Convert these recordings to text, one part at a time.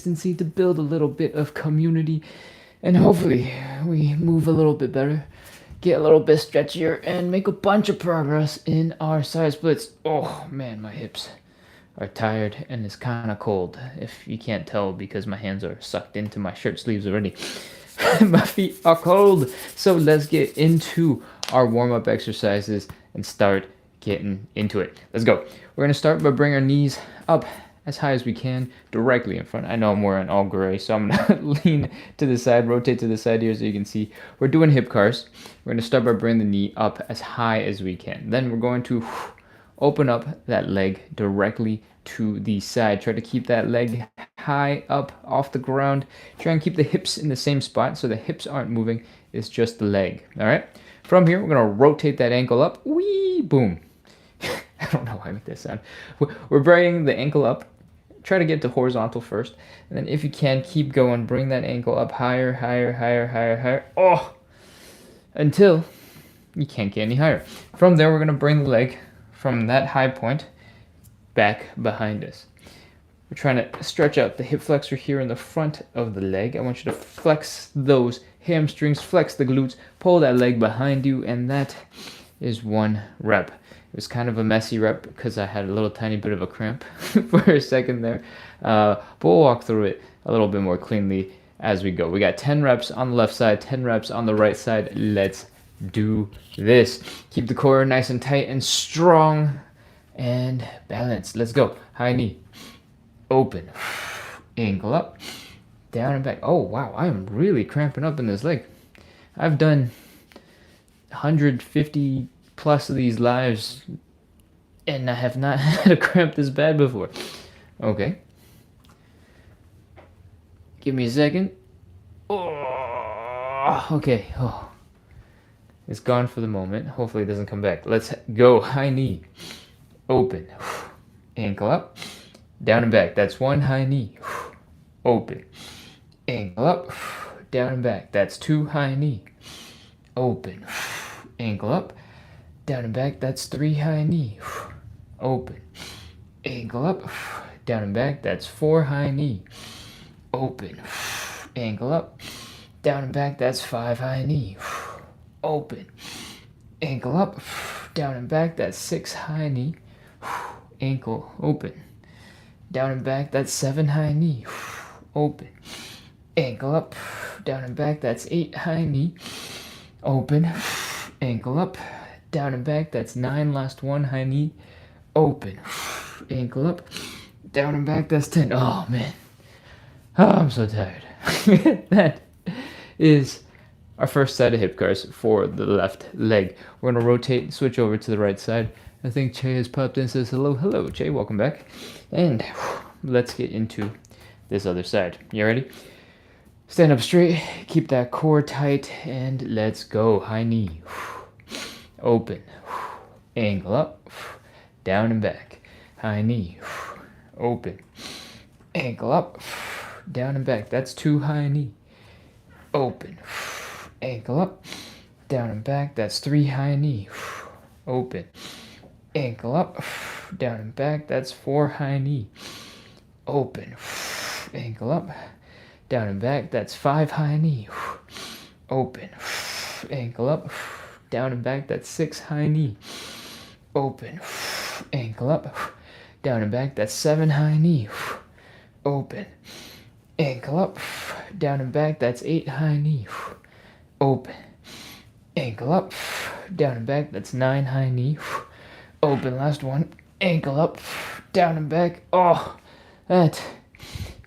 consistency, to build a little bit of community, and hopefully we move a little bit better, get a little bit stretchier, and make a bunch of progress in our side splits. Oh man, my hips are tired and it's kind of cold, if you can't tell because my hands are sucked into my shirt sleeves already. My feet are cold. So let's get into our warm-up exercises and start getting into it. Let's go. We're going to start by bringing our knees up as high as we can, directly in front. I know I'm wearing all gray, so I'm going to lean to the side, rotate to the side here so you can see. We're doing hip cars. We're going to start by bringing the knee up as high as we can. Then we're going to open up that leg directly to the side. Try to keep that leg high up off the ground. Try and keep the hips in the same spot so the hips aren't moving. It's just the leg. All right. From here, we're going to rotate that ankle up. Whee! Boom. I don't know why I make that sound. We're bringing the ankle up. Try to get to horizontal first. And then if you can, keep going. Bring that ankle up higher, higher, higher, higher, higher. Oh! Until you can't get any higher. From there, we're going to bring the leg from that high point back behind us. We're trying to stretch out the hip flexor here in the front of the leg. I want you to flex those hamstrings, flex the glutes, pull that leg behind you, and that is 1 rep. It was kind of a messy rep because I had a little tiny bit of a cramp for a second there, but we'll walk through it a little bit more cleanly as we go. We got 10 reps on the left side, 10 reps on the right side. Let's do this. Keep the core nice and tight and strong and balanced. Let's go. High knee. Open. Ankle up. Down and back. Oh, wow. I am really cramping up in this leg. I've done 150 plus of these lives and I have not had a cramp this bad before. Okay. Give me a second. Oh, okay. Oh. It's gone for the moment. Hopefully it doesn't come back. Let's go. High knee. Open. Ankle up. Down and back. That's 1 high knee. Open. Ankle up. Down and back. That's 2 high knee. Open. Ankle up. Down and back. That's 3 high knee. Open. Ankle up. Down and back. That's 4 high knee. Open. Ankle up. Down and back. That's 5 high knee. Open. Ankle up. Down and back. That's 6 high knee. Ankle open. Down and back. That's 7 high knee. Open. Ankle up. Down and back. That's 8 high knee. Open. Ankle up. Down and back. That's 9. Last 1 high knee. Open. Ankle up. Down and back. That's 10. Oh, man. Oh, I'm so tired. That is our first set of hip cars for the left leg. We're going to rotate and switch over to the right side. I think Che has popped in and says hello. Hello, Che. Welcome back. And let's get into this other side. You ready? Stand up straight. Keep that core tight. And let's go. High knee. Open. Ankle up. Down and back. High knee. Open. Ankle up. Down and back. That's 2 high knee. Open. Ankle up. Down and back. That's 3 high knee. Open. Ankle up. Down and back. That's 4 high knee. Open. Ankle up. Down and back. That's 5 high knee. Open. Ankle up. Down and back. That's 6 high knee. Open. Ankle up. Down and back. That's 7 high knee. Open. Ankle up. Down and back. That's 8 high knee. Open. Ankle up. Down and back. That's 9 high knee. Open. Last 1. Ankle up. Down and back. Oh, that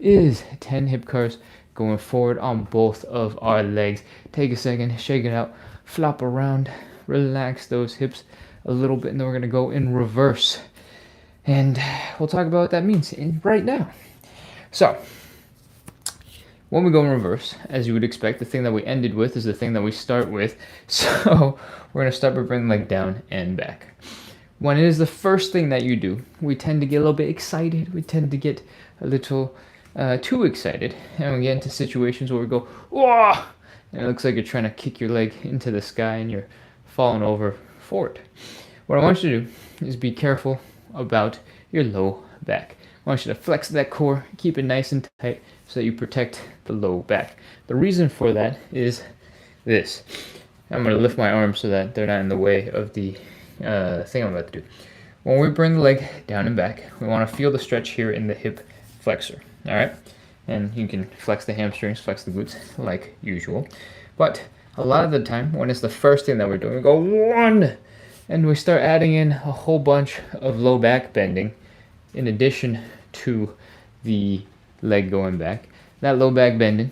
is 10 hip cars going forward on both of our legs. Take a second. Shake it out. Flop around. Relax those hips a little bit. And then we're going to go in reverse. And we'll talk about what that means right now. So, when we go in reverse, as you would expect, the thing that we ended with is the thing that we start with. So, we're going to start by bringing the leg down and back. When it is the first thing that you do, we tend to get a little bit excited. We tend to get a little too excited. And we get into situations where we go, whoa! And it looks like you're trying to kick your leg into the sky and you're falling over forward. What I want you to do is be careful about your low back. I want you to flex that core, keep it nice and tight so that you protect the low back. The reason for that is this. I'm going to lift my arms so that they're not in the way of the thing I'm about to do. When we bring the leg down and back, we want to feel the stretch here in the hip flexor. All right? And you can flex the hamstrings, flex the glutes like usual. But a lot of the time, when it's the first thing that we're doing, we go 1, and we start adding in a whole bunch of low back bending in addition to the leg going back. That low back bending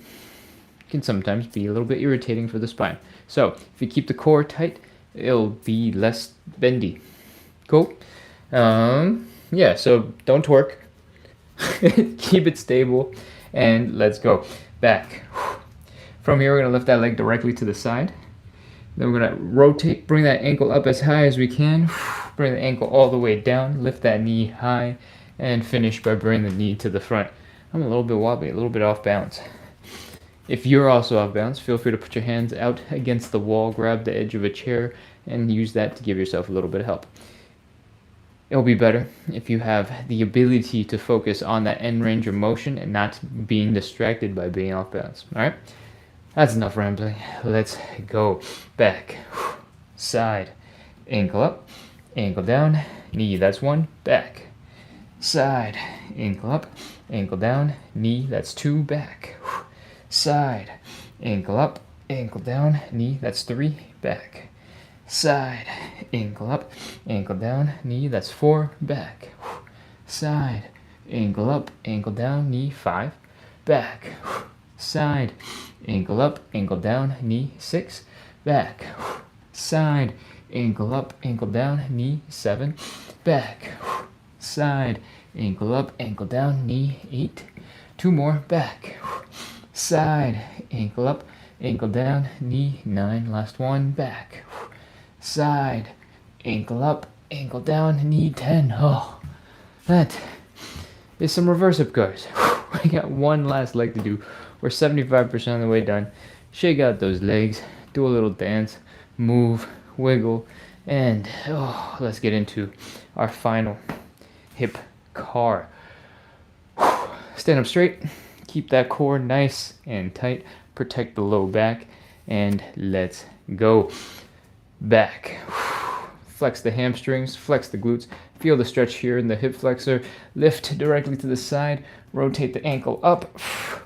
can sometimes be a little bit irritating for the spine. So if you keep the core tight, it'll be less bendy. Cool? Yeah, so don't twerk. Keep it stable, and let's go. Back. From here, we're going to lift that leg directly to the side. Then we're going to rotate, bring that ankle up as high as we can. Bring the ankle all the way down, lift that knee high, and finish by bringing the knee to the front. I'm a little bit wobbly, a little bit off balance. If you're also off balance, feel free to put your hands out against the wall, grab the edge of a chair, and use that to give yourself a little bit of help. It'll be better if you have the ability to focus on that end range of motion and not being distracted by being off balance. All right? That's enough rambling. Let's go. Back, side, ankle up, ankle down, knee, that's 1, back, side, ankle up, ankle down, knee, that's 2, back, side, ankle up, ankle down, knee, that's 3, back, side, ankle up, ankle down, knee, that's 4, back, side, ankle up, ankle down, knee, 5, back, side, ankle up, ankle down, knee, 6, back, side, ankle up, ankle down, knee, 7, back, side, ankle up, ankle down, knee, 8, 2 more, back, side, ankle up, ankle down, knee, 9, last 1, back, side, ankle up, ankle down, knee, 10. Oh, that is some reverse hip guards. We got one last leg to do. We're 75% of the way done. Shake out those legs, do a little dance, move, wiggle, and let's get into our final hip car. Stand up straight, keep that core nice and tight, protect the low back, and let's go. Back. Flex the hamstrings, flex the glutes, feel the stretch here in the hip flexor, lift directly to the side, rotate the ankle up,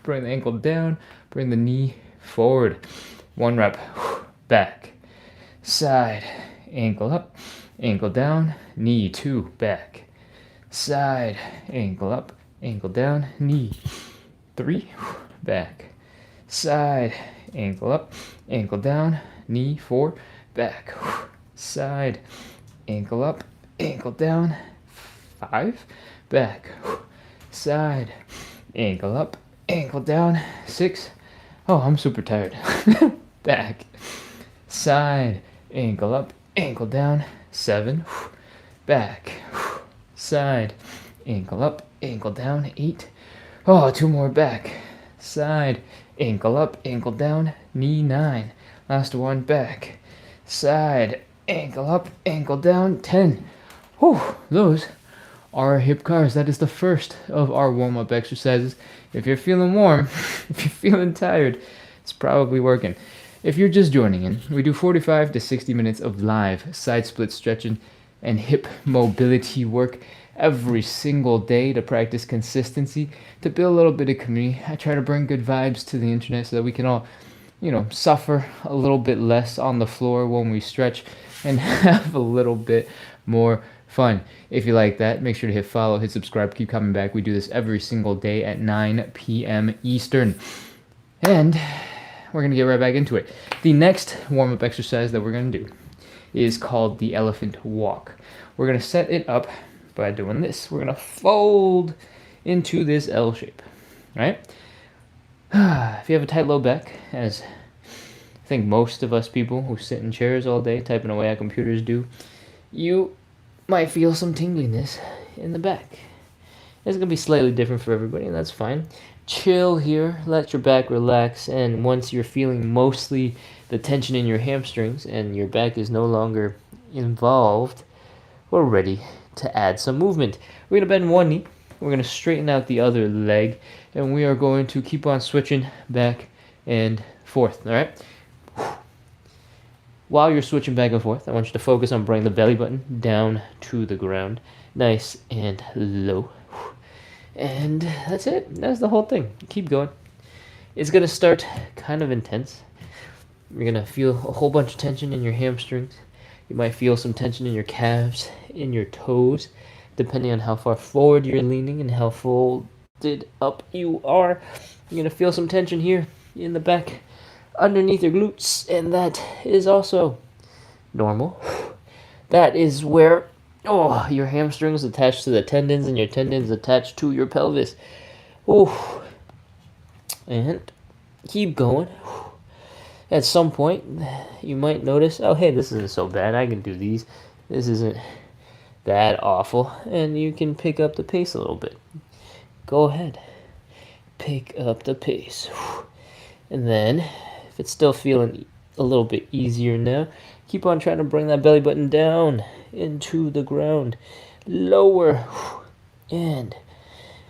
bring the ankle down, bring the knee forward. 1 rep, back, side, ankle up, ankle down, knee, 2, back, side, ankle up, ankle down, knee, 3, back, side, ankle up, ankle down, knee, 4, back, side, ankle up, ankle down, 5, back, side, ankle up, ankle down, 6, oh, I'm super tired, back, side, ankle up, ankle down, 7, back, side, ankle up, ankle down, 8, oh, 2 more, back, side, ankle up, ankle down, knee, 9, last 1, back, side, ankle up, ankle down, 10. Whew, those are hip cars. That is the first of our warm-up exercises. If you're feeling warm, if you're feeling tired, it's probably working. If you're just joining in, we do 45 to 60 minutes of live side split stretching and hip mobility work every single day to practice consistency, to build a little bit of community. I try to bring good vibes to the internet so that we can all, suffer a little bit less on the floor when we stretch and have a little bit more fun. If you like that, make sure to hit follow, hit subscribe, keep coming back. We do this every single day at 9 p.m. Eastern. And we're going to get right back into it. The next warm-up exercise that we're going to do is called the elephant walk. We're going to set it up by doing this. We're going to fold into this L shape, right? If you have a tight low back, as I think most of us people who sit in chairs all day typing away at computers do, you might feel some tingliness in the back. It's going to be slightly different for everybody, and that's fine. Chill here, let your back relax, and once you're feeling mostly the tension in your hamstrings and your back is no longer involved, we're ready to add some movement. We're going to bend one knee, We're going to straighten out the other leg, and we are going to keep on switching back and forth, all right? While you're switching back and forth, I want you to focus on bringing the belly button down to the ground, nice and low. And that's it. That's the whole thing. Keep going. It's going to start kind of intense. You're going to feel a whole bunch of tension in your hamstrings. You might feel some tension in your calves, in your toes, depending on how far forward you're leaning and how folded up you are. You're going to feel some tension here in the back underneath your glutes, and that is also normal. That is where your hamstrings attached to the tendons and your tendons attached to your pelvis. And keep going. At some point you might notice, oh hey, this isn't so bad, I can do these, this isn't that awful, and you can pick up the pace a little bit. Go ahead, pick up the pace. And then if it's still feeling a little bit easier now, keep on trying to bring that belly button down into the ground, lower, and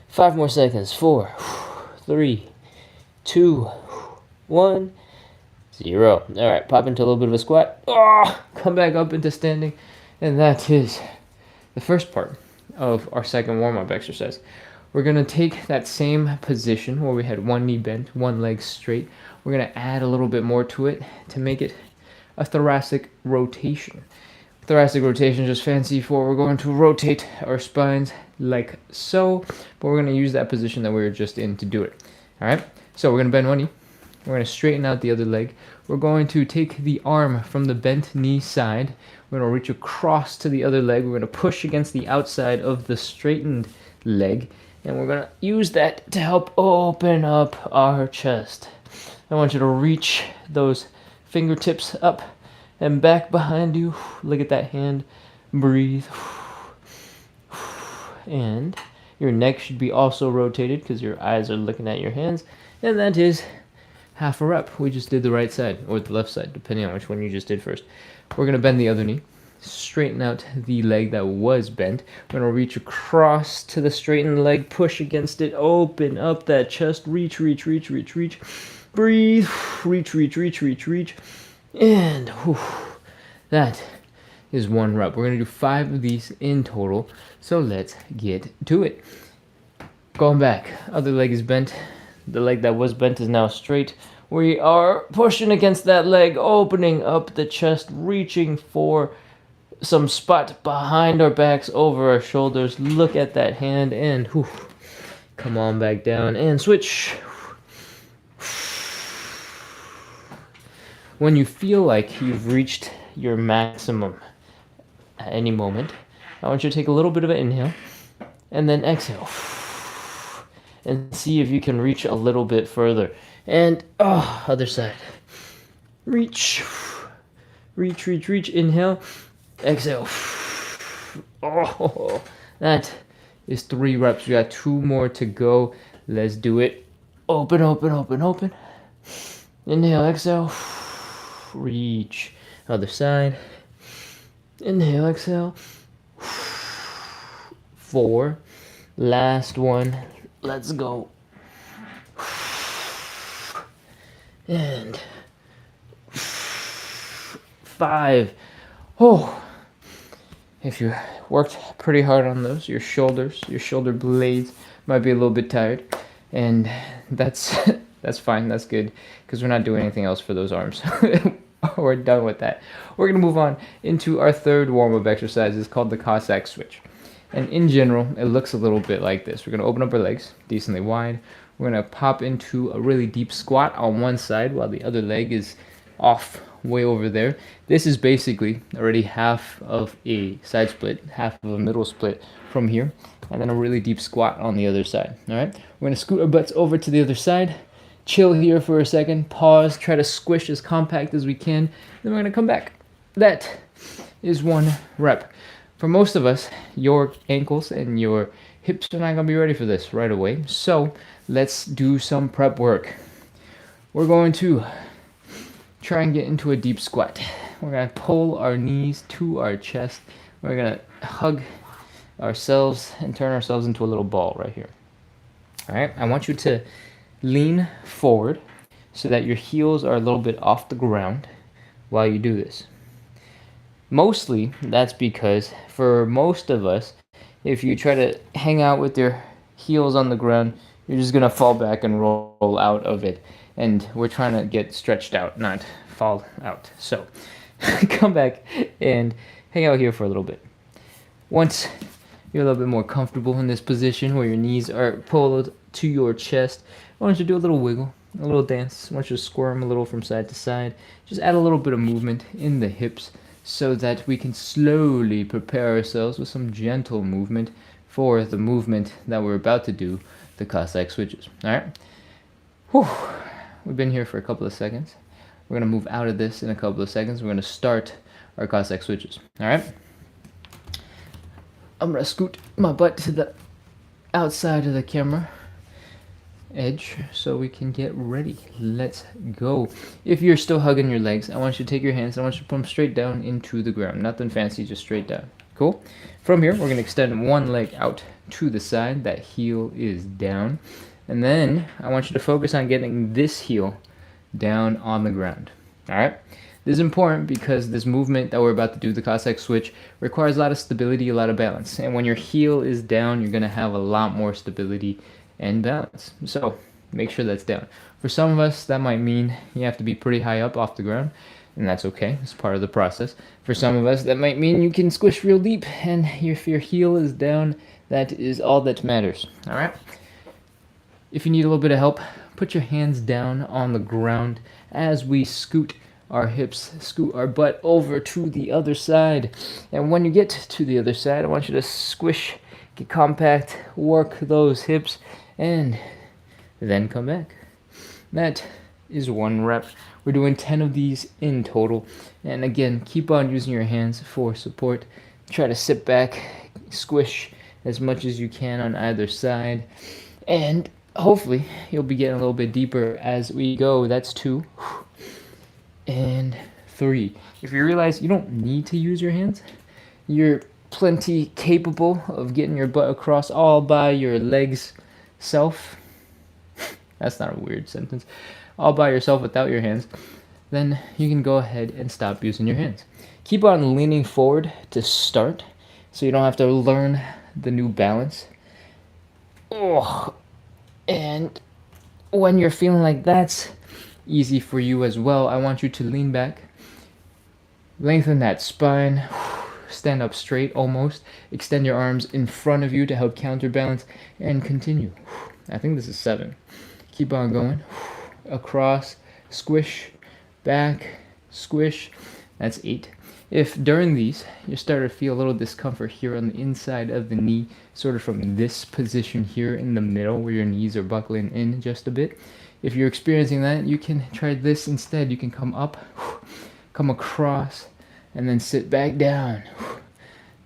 5 more seconds. 4, 3, 2, 1, 0. All right, pop into a little bit of a squat. Come back up into standing, and that is the first part of our second warm-up exercise. We're going to take that same position where we had one knee bent, one leg straight. We're going to add a little bit more to it to make it a thoracic rotation. Thoracic rotation is just fancy for we're going to rotate our spines like so, but we're going to use that position that we were just in to do it. All right, so we're going to bend one knee. We're going to straighten out the other leg. We're going to take the arm from the bent knee side. We're going to reach across to the other leg. We're going to push against the outside of the straightened leg, and we're going to use that to help open up our chest. I want you to reach those fingertips up and back behind you. Look at that hand. Breathe. And your neck should be also rotated because your eyes are looking at your hands. And that is half a rep. We just did the right side or the left side, depending on which one you just did first. We're going to bend the other knee. Straighten out the leg that was bent. We're going to reach across to the straightened leg. Push against it. Open up that chest. Reach, reach, reach, reach, reach. Breathe. Reach, reach, reach, reach, reach. And that is 1 rep. We're going to do 5 of these in total. So let's get to it. Going back. Other leg is bent. The leg that was bent is now straight. We are pushing against that leg, opening up the chest, reaching for some spot behind our backs, over our shoulders. Look at that hand, and come on back down and switch. When you feel like you've reached your maximum at any moment, I want you to take a little bit of an inhale and then exhale. And see if you can reach a little bit further. And other side. Reach. Reach, reach, reach. Inhale. Exhale. That is 3 reps. We got 2 more to go. Let's do it. Open, open, open, open. Inhale, exhale. Reach. Other side. Inhale, exhale. 4. Last one. Let's go. And 5. If you worked pretty hard on those, your shoulders, your shoulder blades might be a little bit tired, and that's fine. That's good because we're not doing anything else for those arms. We're done with that. We're gonna move on into our third warm-up exercise. It's called the Cossack switch. And in general, it looks a little bit like this. We're going to open up our legs decently wide. We're going to pop into a really deep squat on one side while the other leg is off way over there. This is basically already half of a side split, half of a middle split from here, and then a really deep squat on the other side. All right, we're going to scoot our butts over to the other side, chill here for a second, pause, try to squish as compact as we can, then we're going to come back. That is 1 rep. For most of us, your ankles and your hips are not going to be ready for this right away. So let's do some prep work. We're going to try and get into a deep squat. We're going to pull our knees to our chest. We're going to hug ourselves and turn ourselves into a little ball right here. All right, I want you to lean forward so that your heels are a little bit off the ground while you do this. Mostly that's because for most of us, if you try to hang out with your heels on the ground, you're just gonna fall back and roll out of it. And we're trying to get stretched out, not fall out. So come back and hang out here for a little bit. Once you're a little bit more comfortable in this position where your knees are pulled to your chest, I want you to do a little wiggle, a little dance. I want you to squirm a little from side to side. Just add a little bit of movement in the hips so that we can slowly prepare ourselves with some gentle movement for the movement that we're about to do, the Cossack switches. All right? Whew. We've been here for a couple of seconds. We're going to move out of this in a couple of seconds. We're going to start our Cossack switches. All right? I'm going to scoot my butt to the outside of the camera edge so we can get ready. Let's go. If you're still hugging your legs, I want you to take your hands, I want you to put them straight down into the ground. Nothing fancy, just straight down. Cool? From here, we're going to extend one leg out to the side. That heel is down. And then I want you to focus on getting this heel down on the ground. All right? This is important because this movement that we're about to do, the Cossack switch, requires a lot of stability, a lot of balance. And when your heel is down, you're going to have a lot more stability and balance. So make sure that's down. For some of us, that might mean you have to be pretty high up off the ground, and that's okay. It's part of the process. For some of us, that might mean you can squish real deep, and if your heel is down, that is all that matters. All right? If you need a little bit of help, put your hands down on the ground as we scoot our hips, scoot our butt over to the other side. And when you get to the other side, I want you to squish, get compact, work those hips, and then come back. That is one rep. We're doing 10 of these in total. And again, keep on using your hands for support. Try to sit back, squish as much as you can on either side. And hopefully you'll be getting a little bit deeper as we go. That's 2 and 3. If you realize you don't need to use your hands, you're plenty capable of getting your butt across all by your legs self. That's not a weird sentence. All by yourself without your hands. Then you can go ahead and stop using your hands. Keep on leaning forward to start so you don't have to learn the new balance. Oh, and when you're feeling like that's easy for you as well, I want you to lean back, lengthen that spine, stand up straight almost, extend your arms in front of you to help counterbalance, and continue. I think this is 7. Keep on going. Across, squish, back, squish. That's 8. If during these you start to feel a little discomfort here on the inside of the knee, sort of from this position here in the middle where your knees are buckling in just a bit, if you're experiencing that, you can try this instead. You can come up, come across, and then sit back down.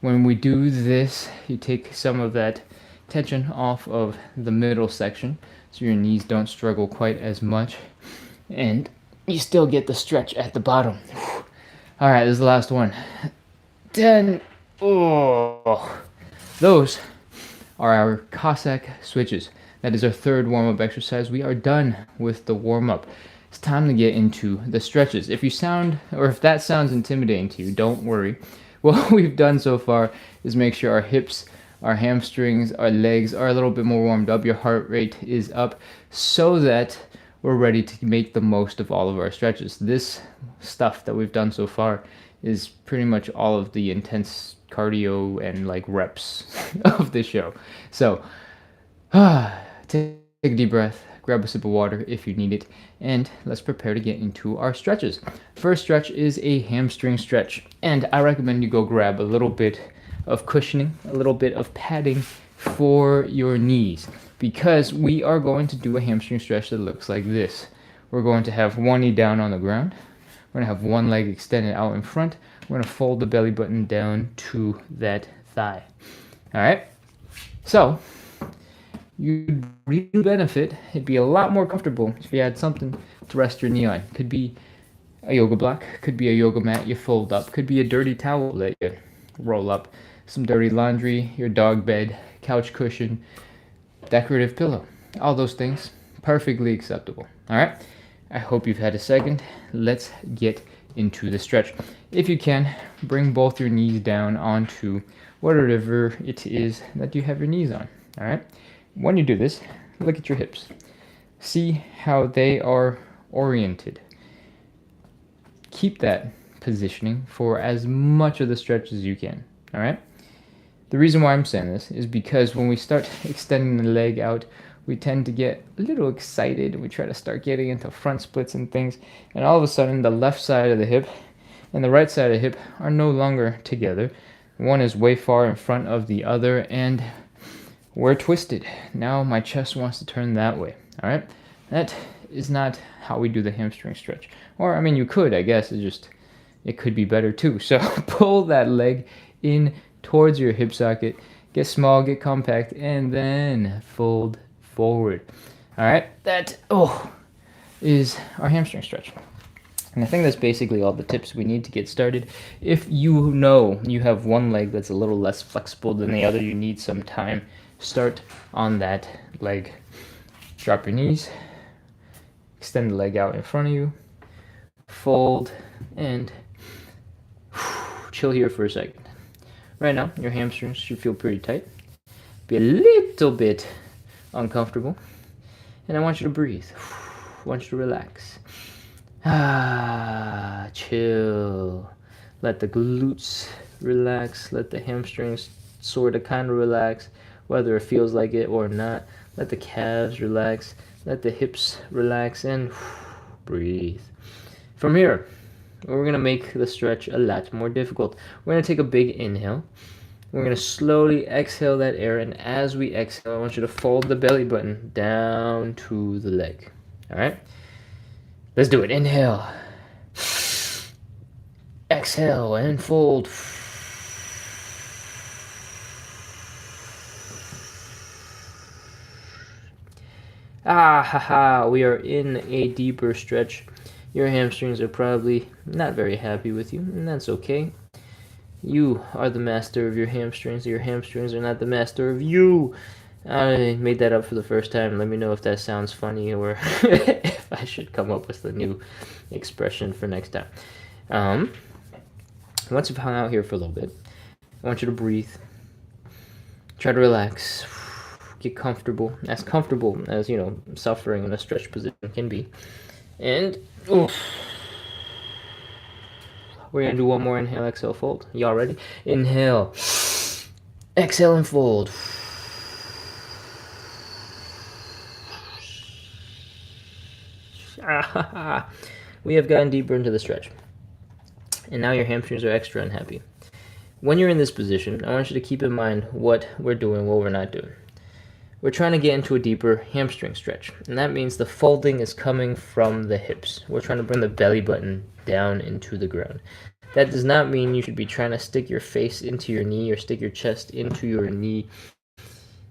When we do this, you take some of that tension off of the middle section so your knees don't struggle quite as much, and you still get the stretch at the bottom. All right, this is the last one. 10. Oh, those are our Cossack switches. That is our third warm-up exercise. We are done with the warm-up. It's time to get into the stretches. If that sounds intimidating to you, don't worry. What we've done so far is make sure our hips, our hamstrings, our legs are a little bit more warmed up. Your heart rate is up so that we're ready to make the most of all of our stretches. This stuff that we've done so far is pretty much all of the intense cardio and like reps of the show. So, take a deep breath, grab a sip of water if you need it, and let's prepare to get into our stretches. First stretch is a hamstring stretch, and I recommend you go grab a little bit of cushioning, a little bit of padding for your knees, because we are going to do a hamstring stretch that looks like this. We're going to have one knee down on the ground. We're going to have one leg extended out in front. We're going to fold the belly button down to that thigh. All right? So, you'd really benefit. It'd be a lot more comfortable if you had something to rest your knee on. Could be a yoga block, could be a yoga mat you fold up, could be a dirty towel that you roll up. some dirty laundry, your dog bed, couch cushion, decorative pillow. All those things, perfectly acceptable. All right? I hope you've had a second. Let's get into the stretch. If you can, bring both your knees down onto whatever it is that you have your knees on. All right? When you do this, look at your hips. See how they are oriented. Keep that positioning for as much of the stretch as you can. All right? The reason why I'm saying this is because when we start extending the leg out, we tend to get a little excited. We try to start getting into front splits and things, and all of a sudden the left side of the hip and the right side of the hip are no longer together. One is way far in front of the other, and we're twisted. Now my chest wants to turn that way. All right? That is not how we do the hamstring stretch. Or, I mean, you could, I guess. It could be better too. So pull that leg in towards your hip socket. Get small, get compact, and then fold forward. All right? That is our hamstring stretch. And I think that's basically all the tips we need to get started. If you know you have one leg that's a little less flexible than the other, you need some time, start on that leg. Drop your knees, extend the leg out in front of you, fold, and chill here for a second. Right now, your hamstrings should feel pretty tight, be a little bit uncomfortable, and I want you to breathe. I want you to relax. Chill. Let the glutes relax. Let the hamstrings sort of kind of relax, whether it feels like it or not. Let the calves relax. Let the hips relax, and breathe. From here, we're going to make the stretch a lot more difficult. We're going to take a big inhale. We're going to slowly exhale that air, and as we exhale, I want you to fold the belly button down to the leg. All right? Let's do it. Inhale. Exhale and fold. We are in a deeper stretch. Your hamstrings are probably not very happy with you, and that's okay. You are the master of your hamstrings. Your hamstrings are not the master of you. I made that up for the first time. Let me know if that sounds funny, or if I should come up with a new expression for next time. Once you've hung out here for a little bit, I want you to breathe. Try to relax. Get comfortable as suffering in a stretch position can be. And we're going to do one more inhale, exhale, fold. Y'all ready? Inhale. Exhale and fold. We have gotten deeper into the stretch. And now your hamstrings are extra unhappy. When you're in this position, I want you to keep in mind what we're doing, what we're not doing. We're trying to get into a deeper hamstring stretch, and that means the folding is coming from the hips. We're trying to bring the belly button down into the ground. That does not mean you should be trying to stick your face into your knee or stick your chest into your knee.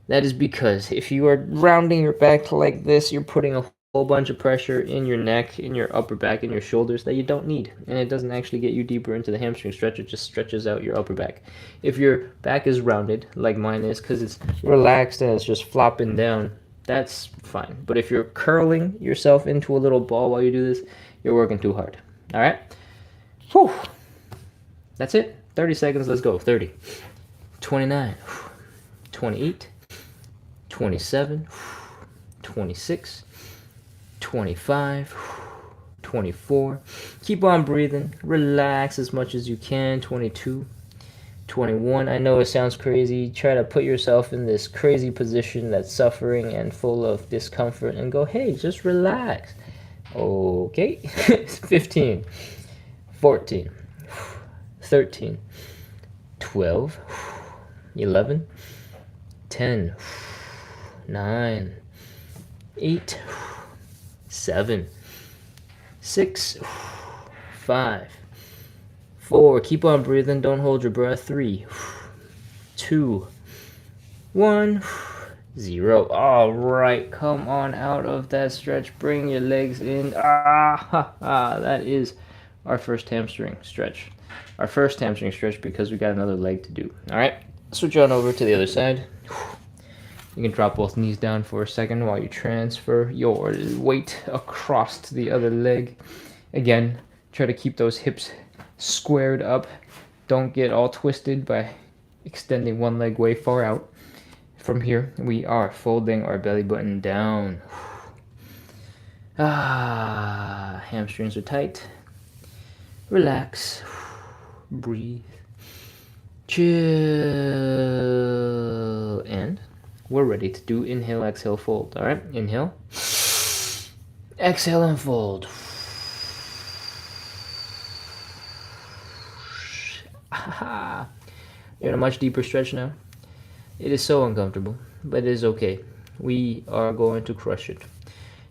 That is because if you are rounding your back like this, you're putting a whole bunch of pressure in your neck, in your upper back, in your shoulders that you don't need. And it doesn't actually get you deeper into the hamstring stretch. It just stretches out your upper back. If your back is rounded, like mine is, because it's relaxed and it's just flopping down, that's fine. But if you're curling yourself into a little ball while you do this, you're working too hard. All right? Whew. That's it. 30 seconds. Let's go. 30. 29. 28. 27. 26. 25, 24, keep on breathing, relax as much as you can. 22, 21, I know it sounds crazy. Try to put yourself in this crazy position that's suffering and full of discomfort and go, hey, just relax. Okay. 15, 14, 13, 12, 11, 10, 9, 8, 7, 6, 5, 4. Keep on breathing. Don't hold your breath. 3, 2, 1, 0. All right. Come on out of that stretch. Bring your legs in. That is our first hamstring stretch. our first hamstring stretch because we got another leg to do. All right, switch on over to the other side. You can drop both knees down for a second while you transfer your weight across to the other leg. Again, try to keep those hips squared up. Don't get all twisted by extending one leg way far out. From here, we are folding our belly button down. Hamstrings are tight. Relax. Breathe. Chill. And we're ready to do inhale, exhale, fold. All right, inhale. Exhale and fold. You're in a much deeper stretch now. It is so uncomfortable, but it is okay. We are going to crush it.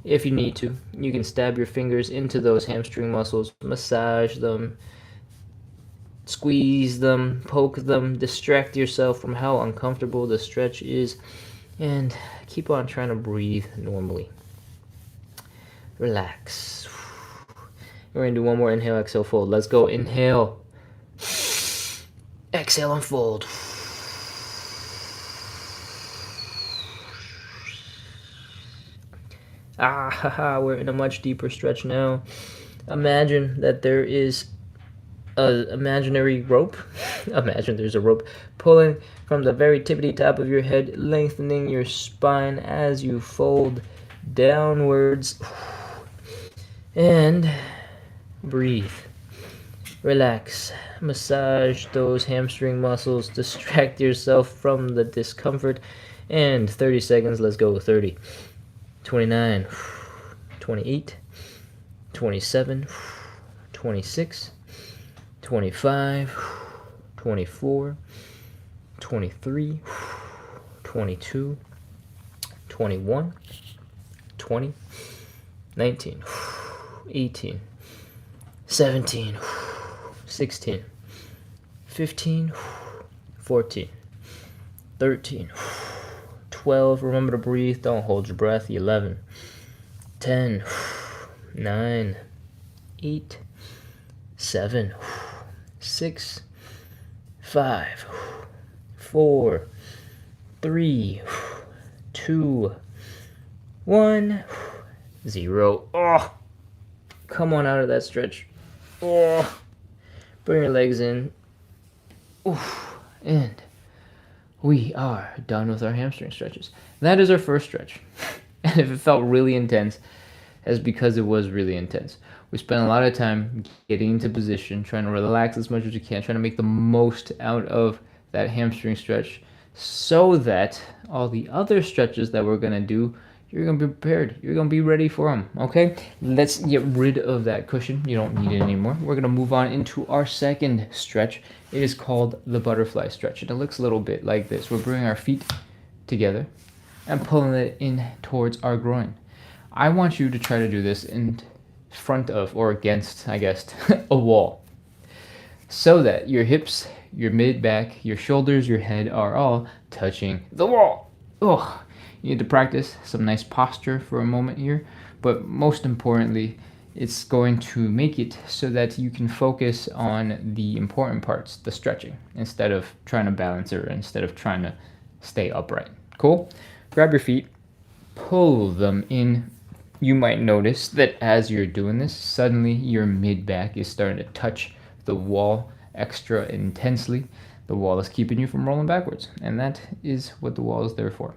If you need to, you can stab your fingers into those hamstring muscles, massage them, squeeze them, poke them, distract yourself from how uncomfortable the stretch is, and keep on trying to breathe normally. Relax. We're going to do one more inhale, exhale, fold. Let's go. Inhale. Exhale and fold. We're in a much deeper stretch now. Imagine that there is an imaginary rope. Imagine there's a rope pulling from the very tippity top of your head, lengthening your spine as you fold downwards. And breathe. Relax. Massage those hamstring muscles. Distract yourself from the discomfort. And 30 seconds. Let's go. 30. 29, 28, 27, 26, 25, 24, 23, 22, 21, 20, 19, 18, 17, 16, 15, 14, 13, 12, remember to breathe, don't hold your breath, 11, 10, 9, 8, 7, 6, 5, 4, 3, 2, 1, 0. Oh, come on out of that stretch. Oh, bring your legs in. Oof, and we are done with our hamstring stretches. That is our first stretch. And if it felt really intense, that's because it was really intense. We spent a lot of time getting into position, trying to relax as much as you can, trying to make the most out of that hamstring stretch so that all the other stretches that we're going to do, you're going to be prepared. You're going to be ready for them, okay? Let's get rid of that cushion. You don't need it anymore. We're going to move on into our second stretch. It is called the butterfly stretch, and it looks a little bit like this. We're bringing our feet together and pulling it in towards our groin. I want you to try to do this in front of, or against, I guess, a wall, so that your hips, your mid-back, your shoulders, your head are all touching the wall. Oh, you need to practice some nice posture for a moment here, but most importantly, it's going to make it so that you can focus on the important parts, the stretching, instead of trying to balance it, or instead of trying to stay upright. Cool? Grab your feet, pull them in. You might notice that as you're doing this, suddenly your mid-back is starting to touch the wall extra intensely. The wall is keeping you from rolling backwards, and that is what the wall is there for.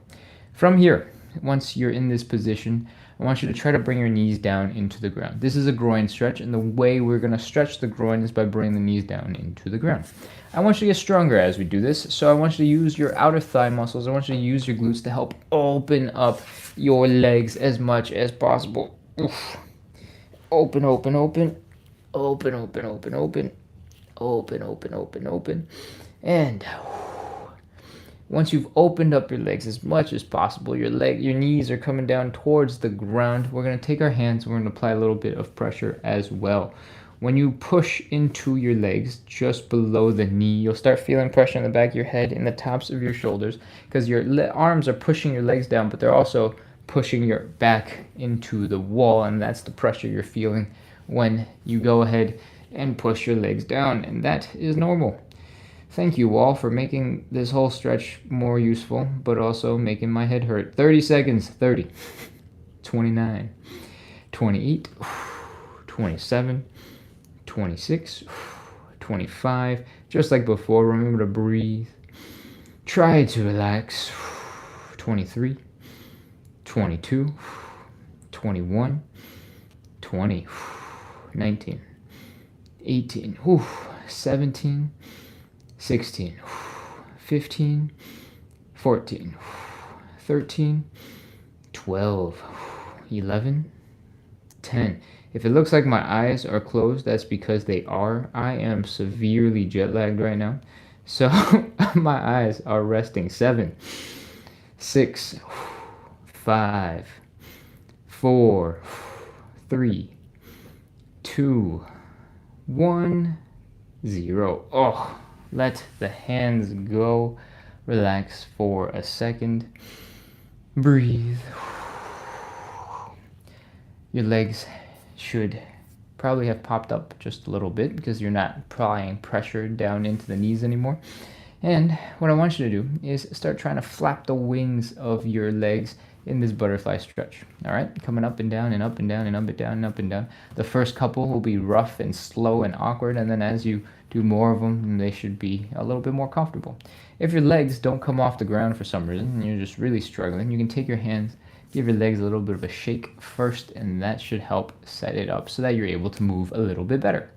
From here, once you're in this position, I want you to try to bring your knees down into the ground. This is a groin stretch, and the way we're going to stretch the groin is by bringing the knees down into the ground. I want you to get stronger as we do this, so I want you to use your outer thigh muscles. I want you to use your glutes to help open up your legs as much as possible. Oof. Open, open, open. Open, open, open, open. Open, open, open, open. And once you've opened up your legs as much as possible, your knees are coming down towards the ground. We're going to take our hands and we're going to apply a little bit of pressure as well. When you push into your legs just below the knee, you'll start feeling pressure in the back of your head and the tops of your shoulders, because your arms are pushing your legs down, but they're also pushing your back into the wall, and that's the pressure you're feeling when you go ahead and push your legs down, and that is normal. Thank you all for making this whole stretch more useful, but also making my head hurt. 30 seconds. 30, 29, 28, 27, 26, 25. Just like before, remember to breathe. Try to relax. 23, 22, 21, 20, 19, 18, 17, 16, 15, 14, 13, 12, 11, 10. If it looks like my eyes are closed, that's because they are. I am severely jet lagged right now. So my eyes are resting. 7, 6, 5, 4, 3, 2, 1, 0. Oh, let the hands go. Relax for a second. Breathe. Your legs should probably have popped up just a little bit because you're not applying pressure down into the knees anymore. And what I want you to do is start trying to flap the wings of your legs in this butterfly stretch. All right, coming up and down and up and down and up and down and up and down. The first couple will be rough and slow and awkward, and then as you do more of them, they should be a little bit more comfortable. If your legs don't come off the ground for some reason and you're just really struggling, you can take your hands, give your legs a little bit of a shake first, and that should help set it up so that you're able to move a little bit better.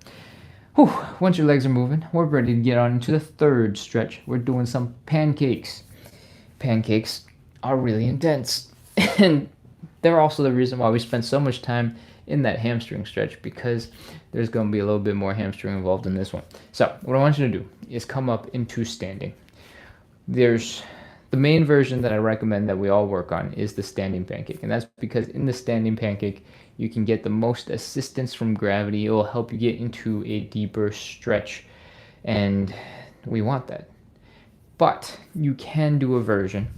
Whew. Once your legs are moving, we're ready to get on into the third stretch. We're doing some pancakes. Pancakes are really intense, and they're also the reason why we spend so much time in that hamstring stretch, because there's going to be a little bit more hamstring involved in this one. So what I want you to do is come up into standing. There's the main version that I recommend that we all work on is the standing pancake, and that's because in the standing pancake you can get the most assistance from gravity. It will help you get into a deeper stretch, and we want that. But you can do a version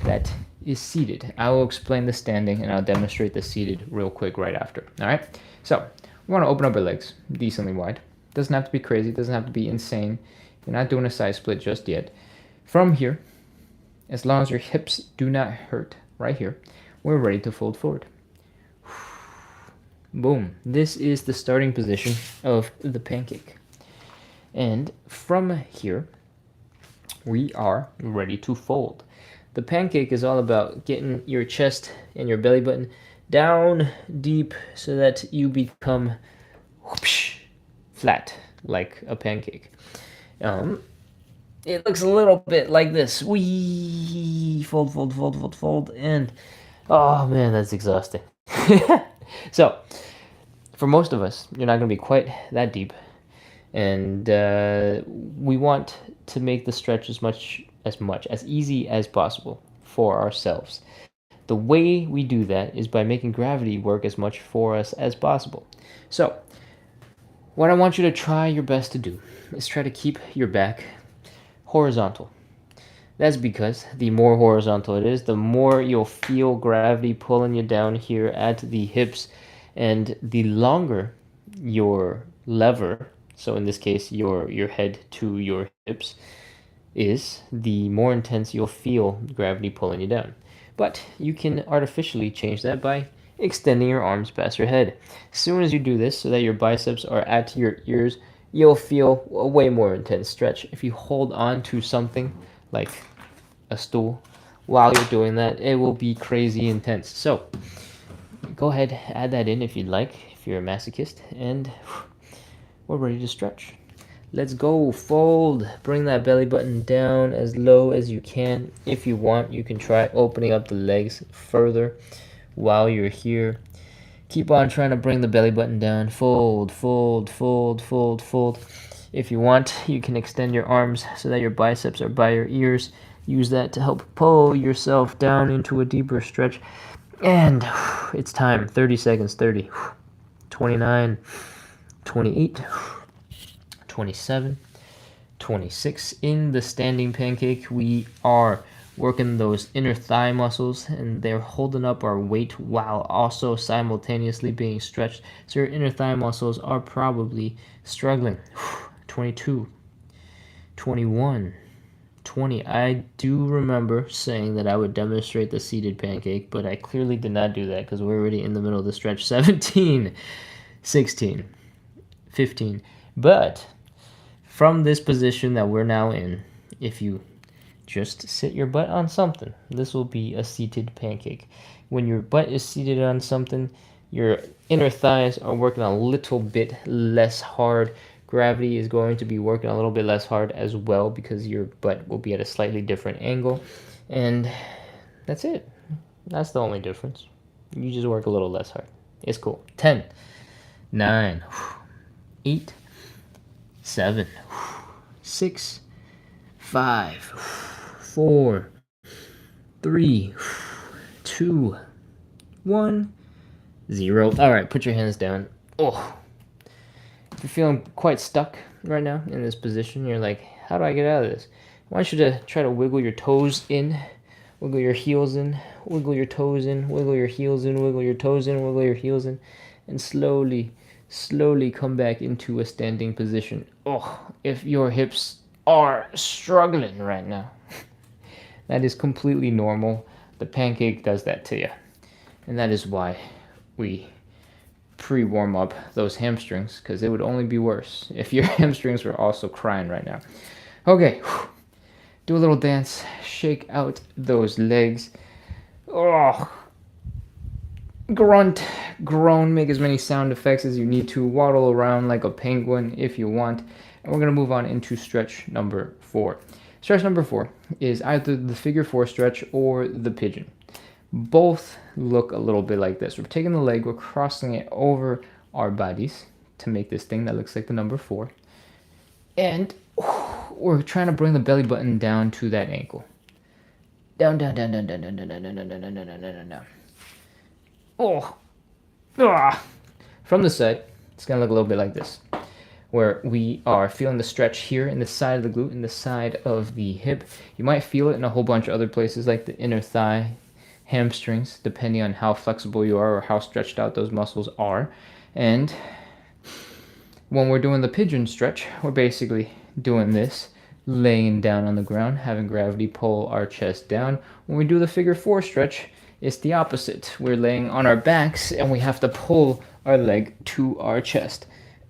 that is seated. I will explain the standing and I'll demonstrate the seated real quick right after. All right, so we want to open up our legs decently wide. Doesn't have to be crazy, doesn't have to be insane. You're not doing a side split just yet. From here, as long as your hips do not hurt right here, we're ready to fold forward. Boom. This is the starting position of the pancake. And from here, we are ready to fold. The pancake is all about getting your chest and your belly button down deep so that you become whoosh, flat like a pancake. It looks a little bit like this. Wee, fold, fold, fold, fold, fold, and oh man, that's exhausting. So, for most of us, you're not going to be quite that deep, and we want to make the stretch as easy as possible for ourselves. The way we do that is by making gravity work as much for us as possible. So, what I want you to try your best to do is try to keep your back horizontal. That's because the more horizontal it is, the more you'll feel gravity pulling you down here at the hips, and the longer your lever, so in this case your head to your hips, is, the more intense you'll feel gravity pulling you down. But you can artificially change that by extending your arms past your head. As soon as you do this so that your biceps are at your ears, you'll feel a way more intense stretch. If you hold on to something like a stool while you're doing that, it will be crazy intense. So go ahead, add that in if you'd like, if you're a masochist, and we're ready to stretch. Let's go. Fold. Bring that belly button down as low as you can. If you want, you can try opening up the legs further while you're here. Keep on trying to bring the belly button down. Fold, fold, fold, fold, fold. If you want, you can extend your arms so that your biceps are by your ears. Use that to help pull yourself down into a deeper stretch. And it's time. 30 seconds. 30, 29, 28, 27, 26. In the standing pancake, we are working those inner thigh muscles, and they're holding up our weight while also simultaneously being stretched. So your inner thigh muscles are probably struggling. 22, 21, 20. I do remember saying that I would demonstrate the seated pancake, but I clearly did not do that because we're already in the middle of the stretch. 17, 16, 15. But from this position that we're now in, if you just sit your butt on something, this will be a seated pancake. When your butt is seated on something, your inner thighs are working a little bit less hard. Gravity is going to be working a little bit less hard as well because your butt will be at a slightly different angle. And that's it. That's the only difference. You just work a little less hard. It's cool. 10, 9, 8, 7, 6, 5, 4, 3, 2, 1, 0. All right, put your hands down. Oh, if you're feeling quite stuck right now in this position, you're like, how do I get out of this? I want you to try to wiggle your toes in, wiggle your heels in, wiggle your toes in, wiggle your heels in, wiggle your toes in, wiggle your heels in, and slowly come back into a standing position. Oh, if your hips are struggling right now, that is completely normal. The pancake does that to you. And that is why we pre-warm up those hamstrings, because it would only be worse if your hamstrings were also crying right now. Okay, do a little dance, shake out those legs. Oh, grunt, groan, make as many sound effects as you need to, waddle around like a penguin if you want. And we're going to move on into stretch number 4. Stretch number 4 is either the figure 4 stretch or the pigeon. Both look a little bit like this. We're taking the leg, we're crossing it over our bodies to make this thing that looks like the number 4. And we're trying to bring the belly button down to that ankle. Down, down, down, down, down, down, down, down, down, down, down, down, down, down. Oh, from the side, it's going to look a little bit like this, where we are feeling the stretch here in the side of the glute, in the side of the hip. You might feel it in a whole bunch of other places like the inner thigh, hamstrings, depending on how flexible you are or how stretched out those muscles are. And when we're doing the pigeon stretch, we're basically doing this, laying down on the ground, having gravity pull our chest down. When we do the figure 4 stretch, it's the opposite. We're laying on our backs and we have to pull our leg to our chest.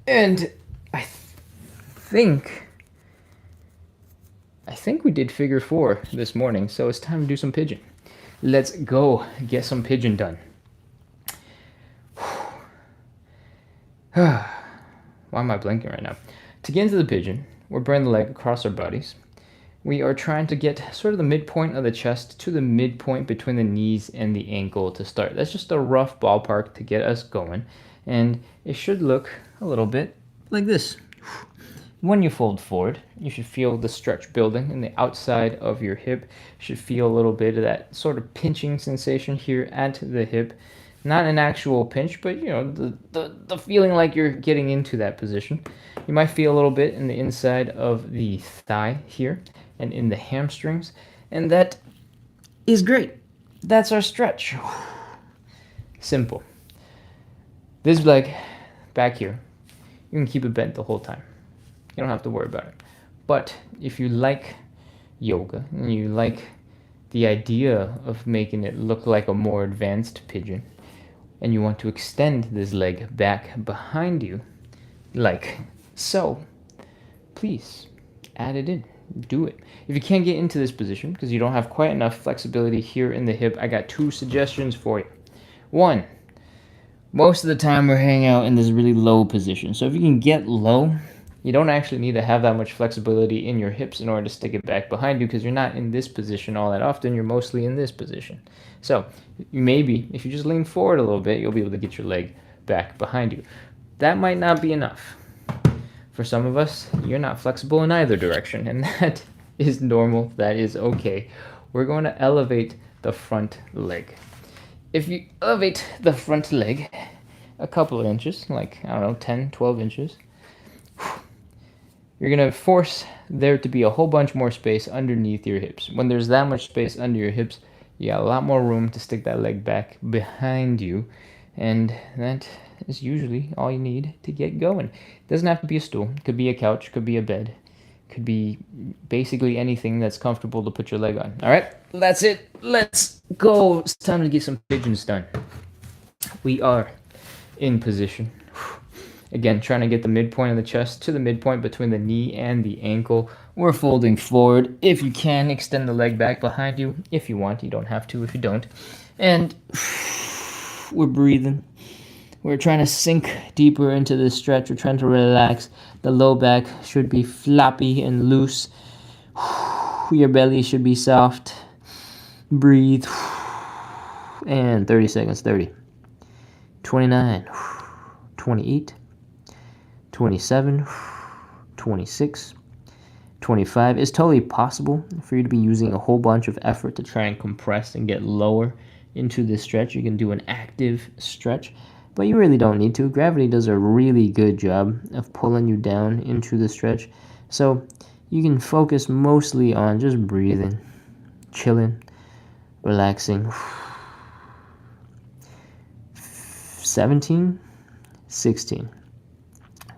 And I think we did figure 4 this morning, so it's time to do some pigeon. Let's go get some pigeon done. Why am I blinking right now? To get into the pigeon, we're bringing the leg across our bodies. We are trying to get sort of the midpoint of the chest to the midpoint between the knees and the ankle to start. That's just a rough ballpark to get us going. And it should look a little bit like this. When you fold forward, you should feel the stretch building in the outside of your hip. You should feel a little bit of that sort of pinching sensation here at the hip. Not an actual pinch, but you know, the feeling like you're getting into that position. You might feel a little bit in the inside of the thigh here and in the hamstrings, and that is great. That's our stretch. Simple. This leg back here, you can keep it bent the whole time. You don't have to worry about it. But if you like yoga and you like the idea of making it look like a more advanced pigeon, and you want to extend this leg back behind you, like so, please add it in. Do it. If you can't get into this position because you don't have quite enough flexibility here in the hip, I got 2 suggestions for you. 1, most of the time we're hanging out in this really low position. So if you can get low, you don't actually need to have that much flexibility in your hips in order to stick it back behind you because you're not in this position all that often. You're mostly in this position. So maybe if you just lean forward a little bit, you'll be able to get your leg back behind you. That might not be enough. For some of us, you're not flexible in either direction, and that is normal. That is okay. We're going to elevate the front leg. If you elevate the front leg a couple of inches, like, I don't know, 10, 12 inches, you're going to force there to be a whole bunch more space underneath your hips. When there's that much space under your hips, you got a lot more room to stick that leg back behind you, and that is usually all you need to get going. It doesn't have to be a stool. It could be a couch, could be a bed, could be basically anything that's comfortable to put your leg on. All right, that's it. Let's go. It's time to get some pigeons done. We are in position. Again, trying to get the midpoint of the chest to the midpoint between the knee and the ankle. We're folding forward. If you can, extend the leg back behind you. If you want, you don't have to if you don't. And we're breathing. We're trying to sink deeper into this stretch. We're trying to relax. The low back should be floppy and loose. Your belly should be soft. Breathe. And 30 seconds. 30. 29. 28. 27. 26. 25. It's totally possible for you to be using a whole bunch of effort to try and compress and get lower into this stretch. You can do an active stretch, but you really don't need to. Gravity does a really good job of pulling you down into the stretch. So you can focus mostly on just breathing, chilling, relaxing. 17, 16,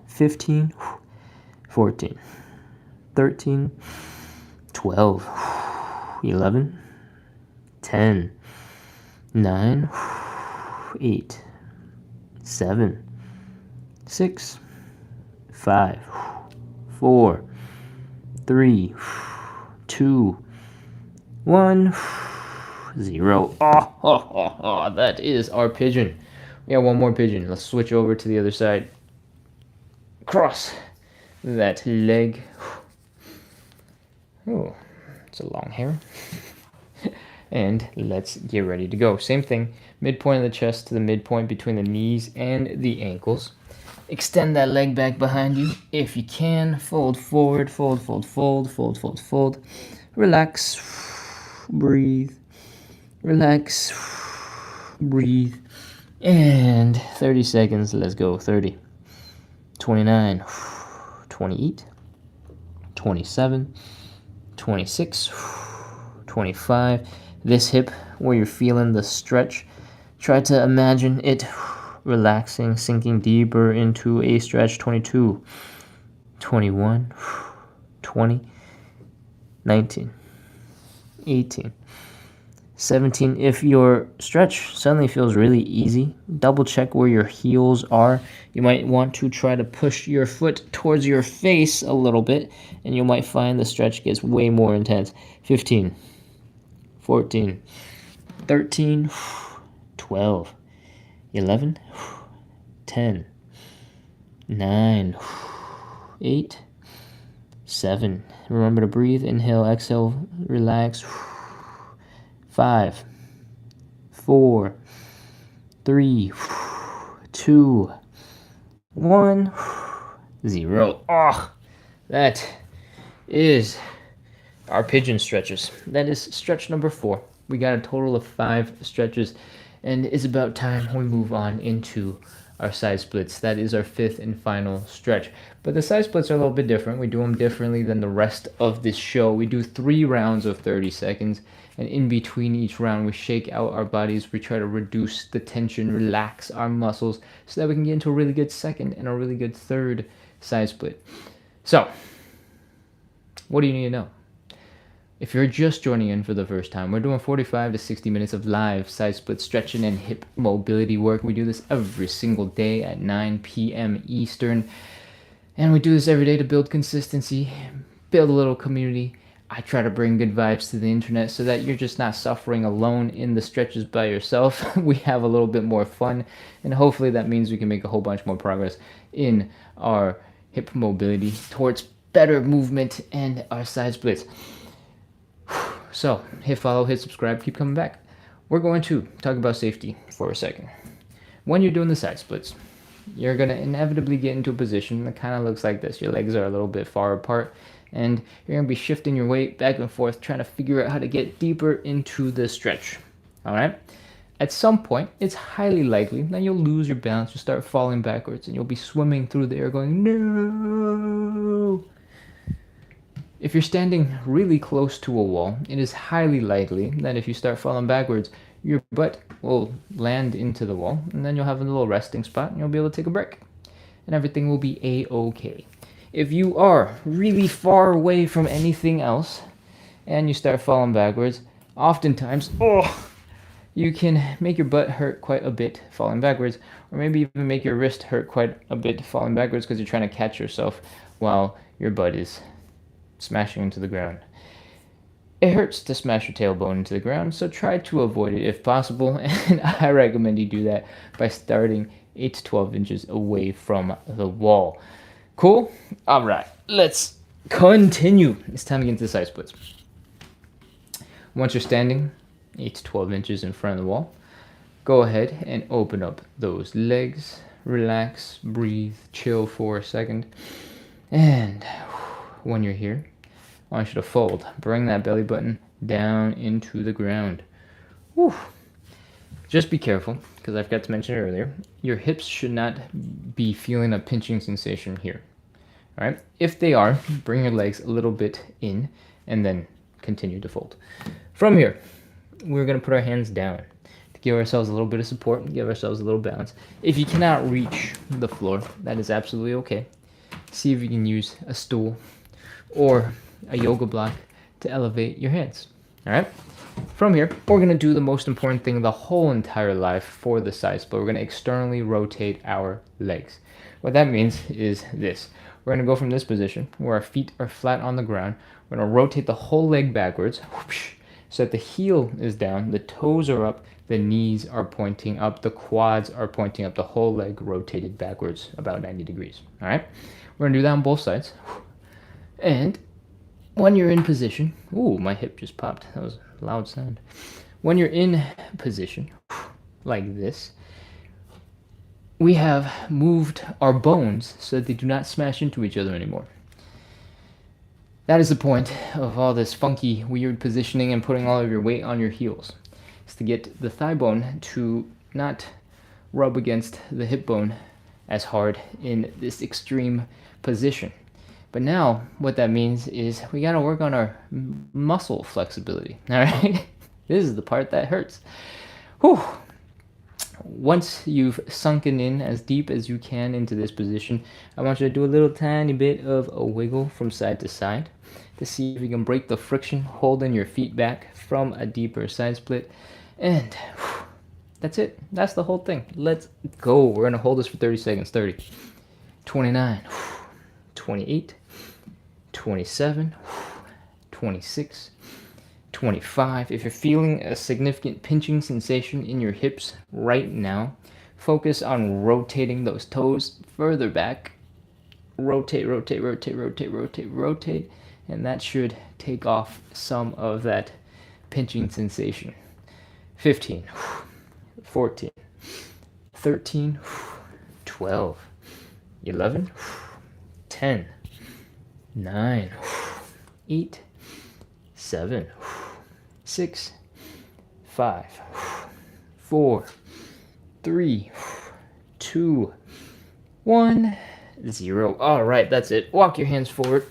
15, 14, 13, 12, 11, 10, 9, 8, 7, 6, 5, 4, 3, 2, 1, 0. Oh, that is our pigeon. We got one more pigeon. Let's switch over to the other side. Cross that leg. Oh, it's a long hair. And let's get ready to go. Same thing, midpoint of the chest to the midpoint between the knees and the ankles. Extend that leg back behind you if you can. Fold forward, fold, fold, fold, fold, fold, fold. Relax, breathe, relax, breathe. And 30 seconds, let's go. 30, 29, 28, 27, 26, 25. This hip where you're feeling the stretch, try to imagine it relaxing, sinking deeper into a stretch. 22, 21, 20, 19, 18, 17. If your stretch suddenly feels really easy, double check where your heels are. You might want to try to push your foot towards your face a little bit, and you might find the stretch gets way more intense. 15, 14, 13, 12, 11, 10, 9, 8, 7. Remember to breathe. Inhale, exhale, relax. 5, 4, 3, 2, 1, 0. Oh, that is our pigeon stretches. That is stretch number 4. We got a total of 5 stretches, and it's about time we move on into our side splits. That is our 5th and final stretch. But the side splits are a little bit different. We do them differently than the rest of this show. We do 3 rounds of 30 seconds, and in between each round, we shake out our bodies. We try to reduce the tension, relax our muscles, so that we can get into a really good second and a really good third side split. So, what do you need to know? If you're just joining in for the first time, we're doing 45 to 60 minutes of live side split stretching and hip mobility work. We do this every single day at 9 p.m. Eastern. And we do this every day to build consistency, build a little community. I try to bring good vibes to the internet so that you're just not suffering alone in the stretches by yourself. We have a little bit more fun, and hopefully that means we can make a whole bunch more progress in our hip mobility towards better movement and our side splits. So, hit follow, hit subscribe, keep coming back. We're going to talk about safety for a second. When you're doing the side splits, you're going to inevitably get into a position that kind of looks like this. Your legs are a little bit far apart, and you're going to be shifting your weight back and forth, trying to figure out how to get deeper into the stretch. All right? At some point, it's highly likely that you'll lose your balance, you'll start falling backwards, and you'll be swimming through the air going, no! If you're standing really close to a wall, it is highly likely that if you start falling backwards, your butt will land into the wall, and then you'll have a little resting spot, and you'll be able to take a break. And everything will be a-okay. If you are really far away from anything else, and you start falling backwards, oftentimes, you can make your butt hurt quite a bit falling backwards, or maybe even make your wrist hurt quite a bit falling backwards because you're trying to catch yourself while your butt is smashing into the ground. It hurts to smash your tailbone into the ground, so try to avoid it if possible, and I recommend you do that by starting 8 to 12 inches away from the wall. Cool? All right, let's continue. It's time to get into the side splits. Once you're standing 8 to 12 inches in front of the wall, go ahead and open up those legs, relax, breathe, chill for a second, and when you're here, I want you to fold. Bring that belly button down into the ground. Whew. Just be careful, because I forgot to mention it earlier, your hips should not be feeling a pinching sensation here. All right? If they are, bring your legs a little bit in, and then continue to fold. From here, we're going to put our hands down to give ourselves a little bit of support and give ourselves a little balance. If you cannot reach the floor, that is absolutely okay. See if you can use a stool or a yoga block to elevate your hands. All right? From here, we're going to do the most important thing the whole entire life for the side split. We're going to externally rotate our legs. What that means is this. We're going to go from this position where our feet are flat on the ground. We're going to rotate the whole leg backwards so that the heel is down, the toes are up, the knees are pointing up, the quads are pointing up, the whole leg rotated backwards about 90 degrees. All right? We're going to do that on both sides. And when you're in position, ooh, my hip just popped. That was a loud sound. When you're in position, like this, we have moved our bones so that they do not smash into each other anymore. That is the point of all this funky, weird positioning and putting all of your weight on your heels. It's to get the thigh bone to not rub against the hip bone as hard in this extreme position. But now, what that means is we got to work on our muscle flexibility, all right? This is the part that hurts. Whew. Once you've sunken in as deep as you can into this position, I want you to do a little tiny bit of a wiggle from side to side to see if you can break the friction holding your feet back from a deeper side split. And that's it. That's the whole thing. Let's go. We're going to hold this for 30 seconds. 30, 29, 28, 27, 26, 25. If you're feeling a significant pinching sensation in your hips right now, focus on rotating those toes further back. Rotate, rotate, rotate, rotate, rotate, rotate, and that should take off some of that pinching sensation. 15, 14, 13, 12, 11, 10, 9, 8, 7, 6, 5, 4, 3, 2, 1, 0. All right, that's it. Walk your hands forward.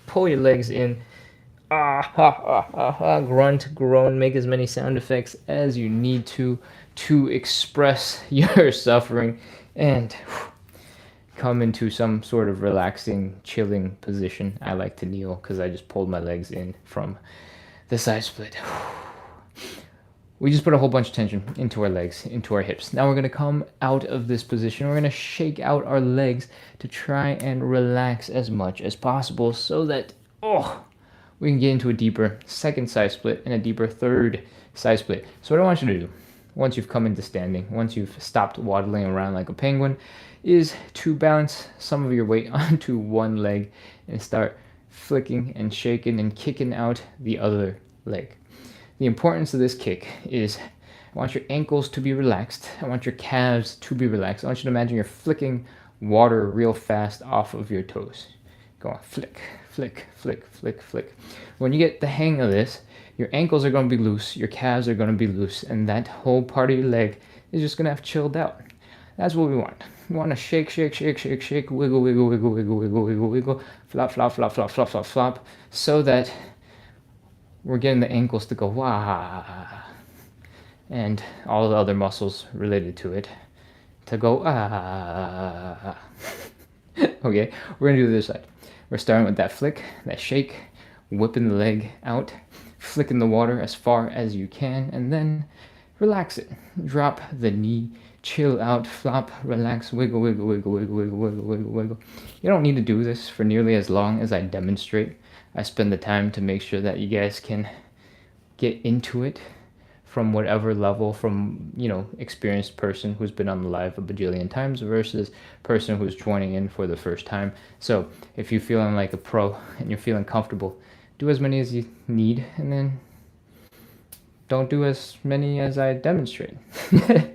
Pull your legs in. Grunt, groan, make as many sound effects as you need to express your suffering and come into some sort of relaxing, chilling position. I like to kneel because I just pulled my legs in from the side split. We just put a whole bunch of tension into our legs, into our hips. Now we're going to come out of this position. We're going to shake out our legs to try and relax as much as possible so that, we can get into a deeper second side split and a deeper third side split. So what I want you to do, once you've come into standing, once you've stopped waddling around like a penguin, is to balance some of your weight onto one leg and start flicking and shaking and kicking out the other leg. The importance of this kick is I want your ankles to be relaxed. I want your calves to be relaxed. I want you to imagine you're flicking water real fast off of your toes. Go on, flick, flick, flick, flick, flick. When you get the hang of this, your ankles are going to be loose, your calves are going to be loose, and that whole part of your leg is just going to have chilled out. That's what we want. You want to shake, shake, shake, shake, shake, wiggle, wiggle, wiggle, wiggle, wiggle, wiggle, wiggle, flop, flop, flop, flop, flop, flop, flop, so that we're getting the ankles to go wah, and all the other muscles related to it to go ah. Okay, we're gonna do the other side. We're starting with that flick, that shake, whipping the leg out, flicking the water as far as you can, and then relax it. Drop the knee, chill out, flop, relax, wiggle, wiggle, wiggle, wiggle, wiggle, wiggle, wiggle, wiggle. You don't need to do this for nearly as long as I demonstrate. I spend the time to make sure that you guys can get into it from whatever level, from, you know, experienced person who's been on the live a bajillion times versus person who's joining in for the first time. So if you're feeling like a pro and you're feeling comfortable, do as many as you need, and then don't do as many as I demonstrate.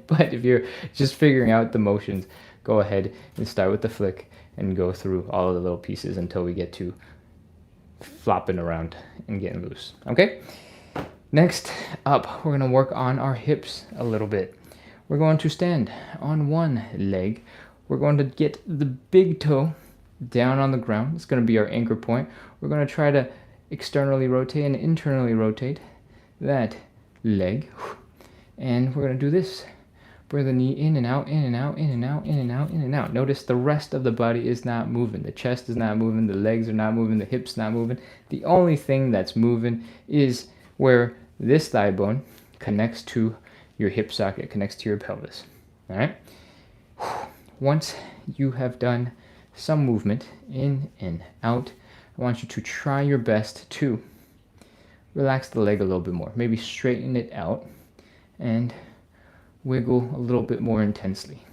But if you're just figuring out the motions, go ahead and start with the flick and go through all of the little pieces until we get to flopping around and getting loose. Okay? Next up, we're going to work on our hips a little bit. We're going to stand on one leg. We're going to get the big toe down on the ground. It's going to be our anchor point. We're going to try to externally rotate and internally rotate that leg. And we're going to do this. Bring the knee in and out, in and out, in and out, in and out, in and out. Notice the rest of the body is not moving. The chest is not moving. The legs are not moving. The hips not moving. The only thing that's moving is where this thigh bone connects to your hip socket, connects to your pelvis. All right? Once you have done some movement in and out, I want you to try your best to relax the leg a little bit more. Maybe straighten it out and wiggle a little bit more intensely.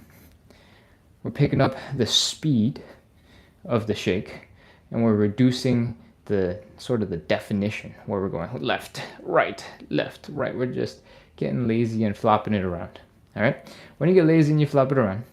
We're picking up the speed of the shake, and we're reducing the sort of the definition where we're going left, right. We're just getting lazy and flopping it around. All right? When you get lazy and you flop it around,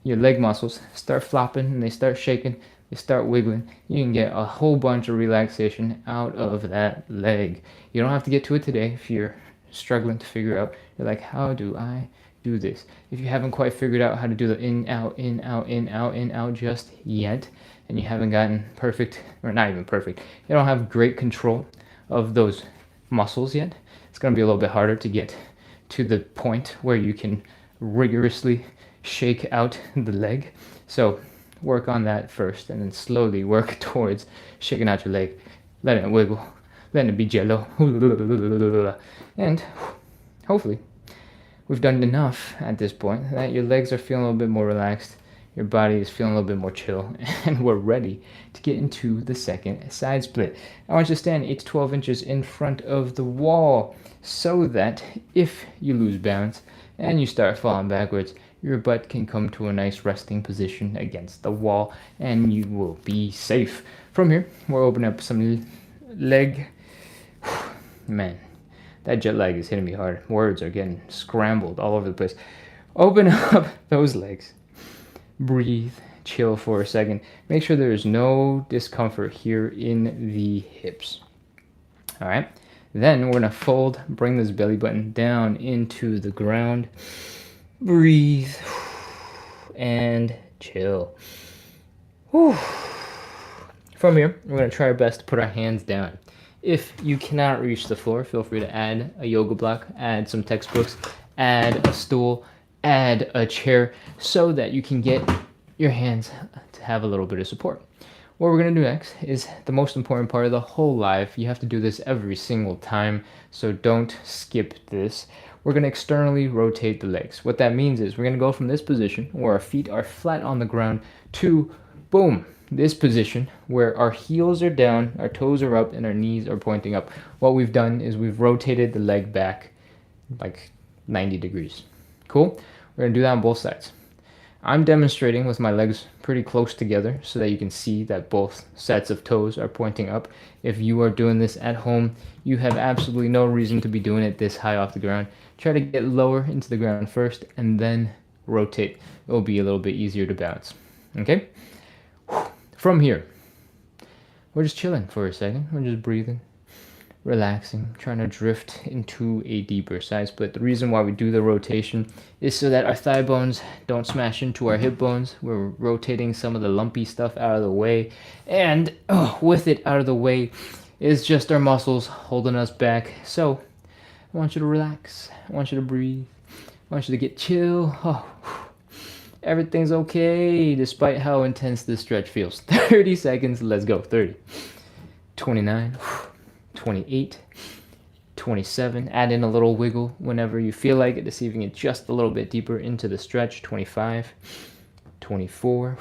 your leg muscles start flopping and they start shaking, they start wiggling. You can get a whole bunch of relaxation out of that leg. You don't have to get to it today if you're struggling to figure out. You're like, how do I do this? If you haven't quite figured out how to do the in, out, in, out, in, out, in, out just yet, and you haven't gotten perfect, or not even perfect, you don't have great control of those muscles yet, it's going to be a little bit harder to get to the point where you can rigorously shake out the leg. So work on that first, and then slowly work towards shaking out your leg, letting it wiggle, letting it be jello, and hopefully we've done enough at this point that your legs are feeling a little bit more relaxed, your body is feeling a little bit more chill, and we're ready to get into the second side split. I want you to stand 8 to 12 inches in front of the wall so that if you lose balance and you start falling backwards, your butt can come to a nice resting position against the wall and you will be safe. From here, we'll open up some leg. Man, that jet lag is hitting me hard. Words are getting scrambled all over the place. Open up those legs. Breathe, chill for a second. Make sure there's no discomfort here in the hips. All right. Then we're going to fold, bring this belly button down into the ground. Breathe and chill. Whew. From here, we're going to try our best to put our hands down. If you cannot reach the floor, feel free to add a yoga block, add some textbooks, add a stool, add a chair so that you can get your hands to have a little bit of support. What we're going to do next is the most important part of the whole life. You have to do this every single time, so don't skip this. We're going to externally rotate the legs. What that means is we're going to go from this position where our feet are flat on the ground to, boom, this position where our heels are down, our toes are up, and our knees are pointing up. What we've done is we've rotated the leg back like 90 degrees. Cool? We're going to do that on both sides. I'm demonstrating with my legs pretty close together so that you can see that both sets of toes are pointing up. If you are doing this at home, you have absolutely no reason to be doing it this high off the ground. Try to get lower into the ground first and then rotate. It will be a little bit easier to balance. Okay? From here, we're just chilling for a second. We're just breathing, relaxing, trying to drift into a deeper side split. The reason why we do the rotation is so that our thigh bones don't smash into our hip bones. We're rotating some of the lumpy stuff out of the way, and with it out of the way is just our muscles holding us back. So I want you to relax. I want you to breathe. I want you to get chill. Everything's okay despite how intense this stretch feels. 30 seconds. Let's go. 30, 29, 28, 27. Add in a little wiggle whenever you feel like it, deceiving it just a little bit deeper into the stretch. 25, 24,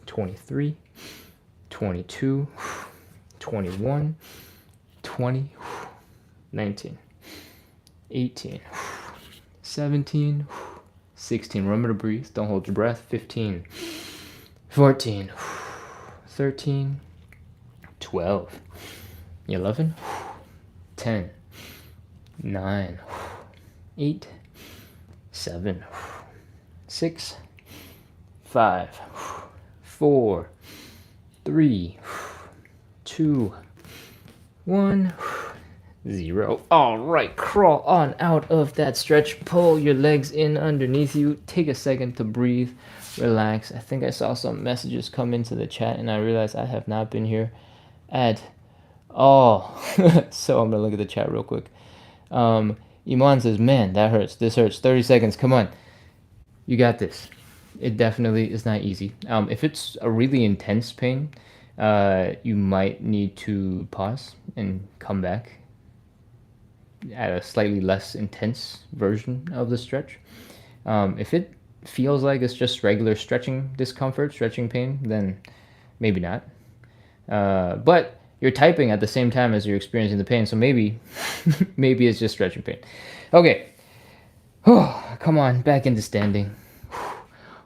23, 22, 21, 20, 19, 18, 17, 16. Remember to breathe. Don't hold your breath. 15, 14, 13, 12, 11, 10, 9, 8, 7, 6, 5, 4, 3, 2, 1, 0. All right, crawl on out of that stretch. Pull your legs in underneath you. Take a second to breathe, relax. I think I saw some messages come into the chat and I realized I have not been here at all. So I'm gonna look at the chat real quick. Iman says, man, that hurts. This hurts. 30 seconds. Come on. You got this. It definitely is not easy. If it's a really intense pain, you might need to pause and come back at a slightly less intense version of the stretch. If it feels like it's just regular stretching discomfort, stretching pain, then maybe not. But you're typing at the same time as you're experiencing the pain, so maybe it's just stretching pain. Okay. Come on, back into standing.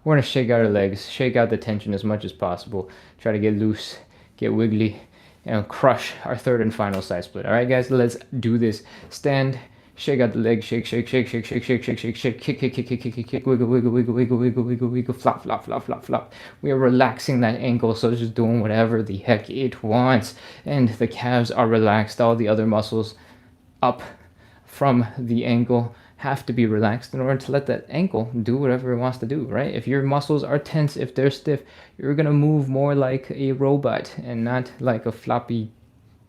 We're gonna shake out our legs, shake out the tension as much as possible, try to get loose, get wiggly, and crush our third and final side split. All right, guys, let's do this. Stand, shake out the leg, shake, shake, shake, shake, shake, shake, shake, shake, shake, kick, kick, kick, kick, kick, kick, kick, wiggle, wiggle, wiggle, wiggle, wiggle, wiggle, wiggle, flop, flop, flop, flop, flop. We are relaxing that ankle, so it's just doing whatever the heck it wants. And the calves are relaxed. All the other muscles up from the ankle have to be relaxed in order to let that ankle do whatever it wants to do, right? If your muscles are tense, if they're stiff, you're gonna move more like a robot and not like a floppy,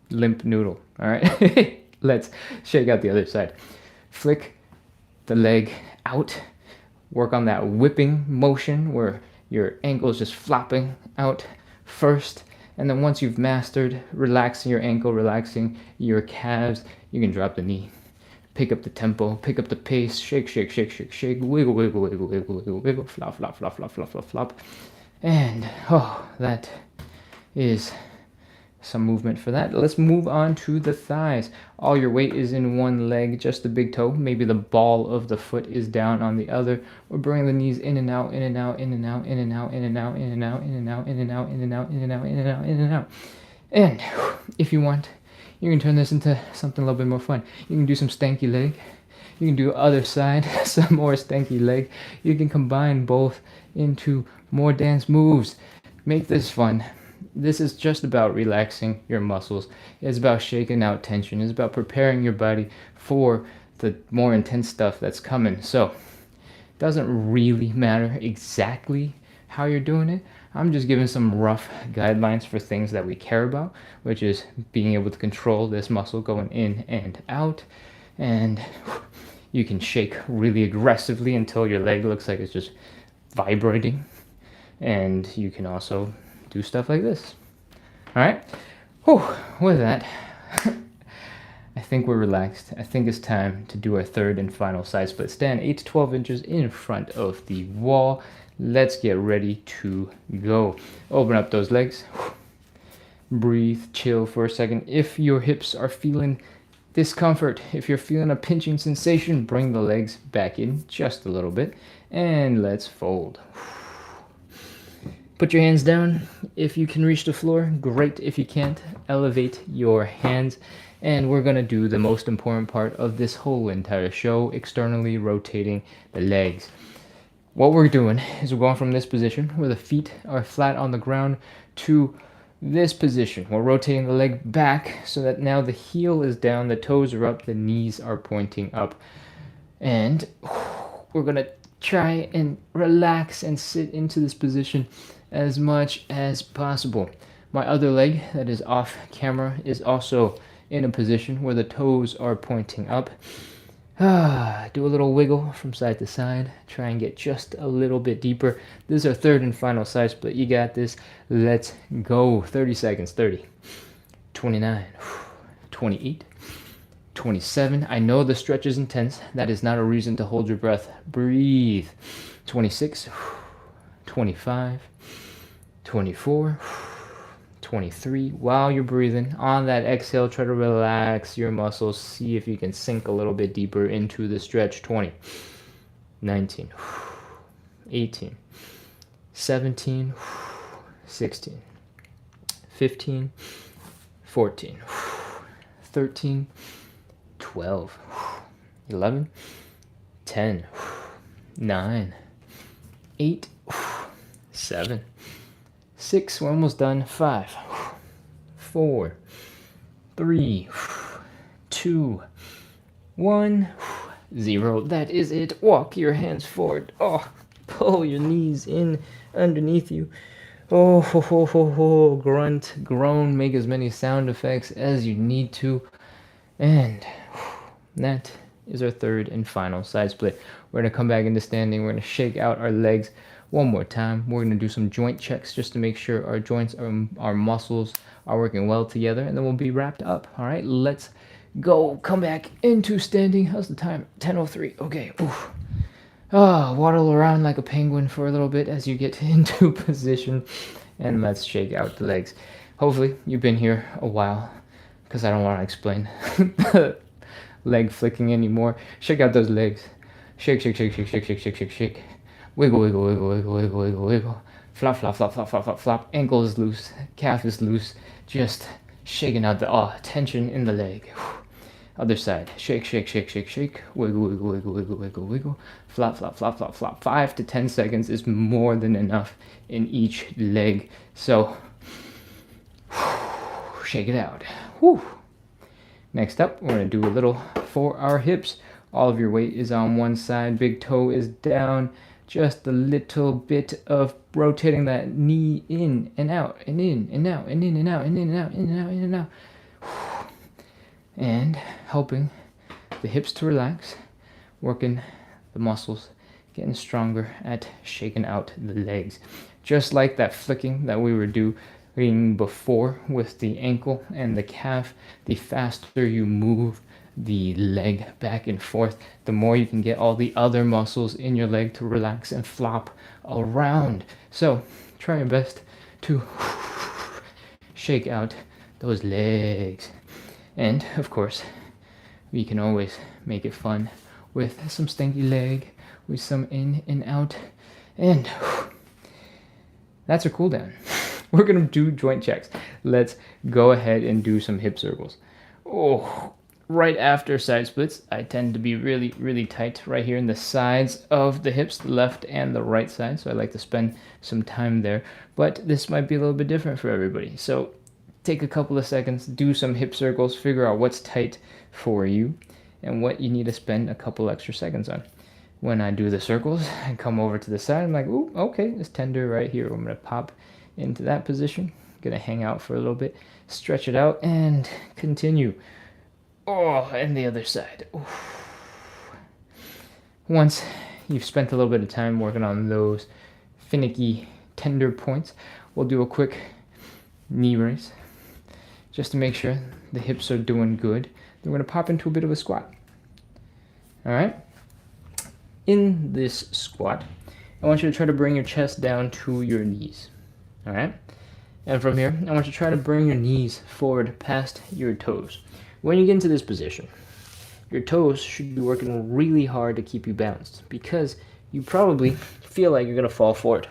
limp noodle, all right? Let's shake out the other side. Flick the leg out. Work on that whipping motion where your ankle is just flopping out first. And then once you've mastered relaxing your ankle, relaxing your calves, you can drop the knee. Pick up the tempo, pick up the pace, shake, shake, shake, shake, shake, wiggle, wiggle, wiggle, wiggle, wiggle, wiggle, flop, flop, flop, flop, flop, flop, flop. And, that is some movement for that. Let's move on to the thighs. All your weight is in one leg, just the big toe. Maybe the ball of the foot is down on the other. We're bringing the knees in and out, in and out, in and out, in and out, in and out, in and out, in and out, in and out, in and out, in and out, in and out, in and out. And if you want, you can turn this into something a little bit more fun. You can do some stanky leg. You can do other side, some more stanky leg. You can combine both into more dance moves. Make this fun. This is just about relaxing your muscles. It's about shaking out tension. It's about preparing your body for the more intense stuff that's coming. So it doesn't really matter exactly how you're doing it. I'm just giving some rough guidelines for things that we care about, which is being able to control this muscle going in and out. And you can shake really aggressively until your leg looks like it's just vibrating. And you can also do stuff like this. All right? Whew, with that, I think we're relaxed. I think it's time to do our third and final side split. Stand 8 to 12 inches in front of the wall. Let's get ready to go. Open up those legs. Breathe, chill for a second. If your hips are feeling discomfort, if you're feeling a pinching sensation, bring the legs back in just a little bit. And let's fold. Put your hands down. If you can reach the floor, great. If you can't, elevate your hands. And we're going to do the most important part of this whole entire show, externally rotating the legs. What we're doing is we're going from this position where the feet are flat on the ground to this position. We're rotating the leg back so that now the heel is down, the toes are up, the knees are pointing up. And we're going to try and relax and sit into this position as much as possible. My other leg that is off camera is also in a position where the toes are pointing up. Do a little wiggle from side to side. Try and get just a little bit deeper. This is our third and final side split. You got this. Let's go. 30 seconds. 30. 29. 28. 27. I know the stretch is intense. That is not a reason to hold your breath. Breathe. 26. 25. 24. 23. While you're breathing, on that exhale, try to relax your muscles. See if you can sink a little bit deeper into the stretch. 20. 19. 18. 17. 16. 15. 14. 13. 12. 11. 10. 9. 8. 7. 6, we're almost done. 5, 4, 3, 2, 1, 0. That is it. Walk your hands forward. Oh, pull your knees in underneath you. Oh, ho, ho, ho, ho. Grunt, groan, make as many sound effects as you need to. And that is our third and final side split. We're going to come back into standing. We're going to shake out our legs one more time. We're going to do some joint checks just to make sure our joints, our muscles are working well together, and then we'll be wrapped up. All right, let's go. Come back into standing. How's the time? 10:03. Okay. Oof. Waddle around like a penguin for a little bit as you get into position, and let's shake out the legs. Hopefully you've been here a while, because I don't want to explain leg flicking anymore. Shake out those legs. Shake, shake, shake, shake, shake, shake, shake, shake, shake. Wiggle, wiggle, wiggle, wiggle, wiggle, wiggle, wiggle. Flop, flop, flop, flop, flop, flop, flop. Ankle is loose. Calf is loose. Just shaking out the tension in the leg. Other side. Shake, shake, shake, shake, shake. Wiggle, wiggle, wiggle, wiggle, wiggle, wiggle. Flop, flop, flop, flop, flop. 5 to 10 seconds is more than enough in each leg. So, shake it out. Whew. Next up, we're going to do a little for our hips. All of your weight is on one side. Big toe is down. Just a little bit of rotating that knee in and out and in and out and in and out and in and out, in and out, in and out. And helping the hips to relax, working the muscles, getting stronger at shaking out the legs. Just like that flicking that we were doing before with the ankle and the calf, the faster you move the leg back and forth, the more you can get all the other muscles in your leg to relax and flop around. So try your best to shake out those legs. And of course, we can always make it fun with some stanky leg, with some in and out. And that's a cool down. We're gonna do joint checks. Let's go ahead and do some hip circles. Oh, right after side splits, I tend to be really, really tight right here in the sides of the hips, the left and the right side. So I like to spend some time there. But this might be a little bit different for everybody. So take a couple of seconds, do some hip circles, figure out what's tight for you and what you need to spend a couple extra seconds on. When I do the circles, I come over to the side. I'm like, ooh, okay, it's tender right here. I'm going to pop into that position. Going to hang out for a little bit, stretch it out, and continue. Oh, and the other side. Oof. Once you've spent a little bit of time working on those finicky, tender points, we'll do a quick knee raise just to make sure the hips are doing good. Then we're going to pop into a bit of a squat. All right? In this squat, I want you to try to bring your chest down to your knees. All right? And from here, I want you to try to bring your knees forward past your toes. When you get into this position, your toes should be working really hard to keep you balanced because you probably feel like you're going to fall forward.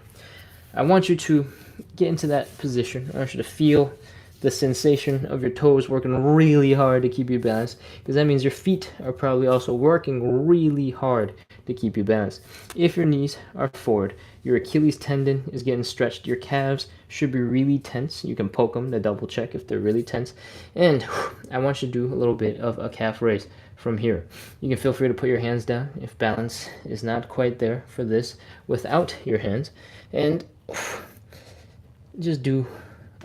I want you to get into that position. I want you to feel the sensation of your toes working really hard to keep you balanced, because that means your feet are probably also working really hard to keep you balanced. If your knees are forward, your Achilles tendon is getting stretched, your calves should be really tense. You can poke them to double check if they're really tense. And I want you to do a little bit of a calf raise from here. You can feel free to put your hands down if balance is not quite there for this without your hands, and just do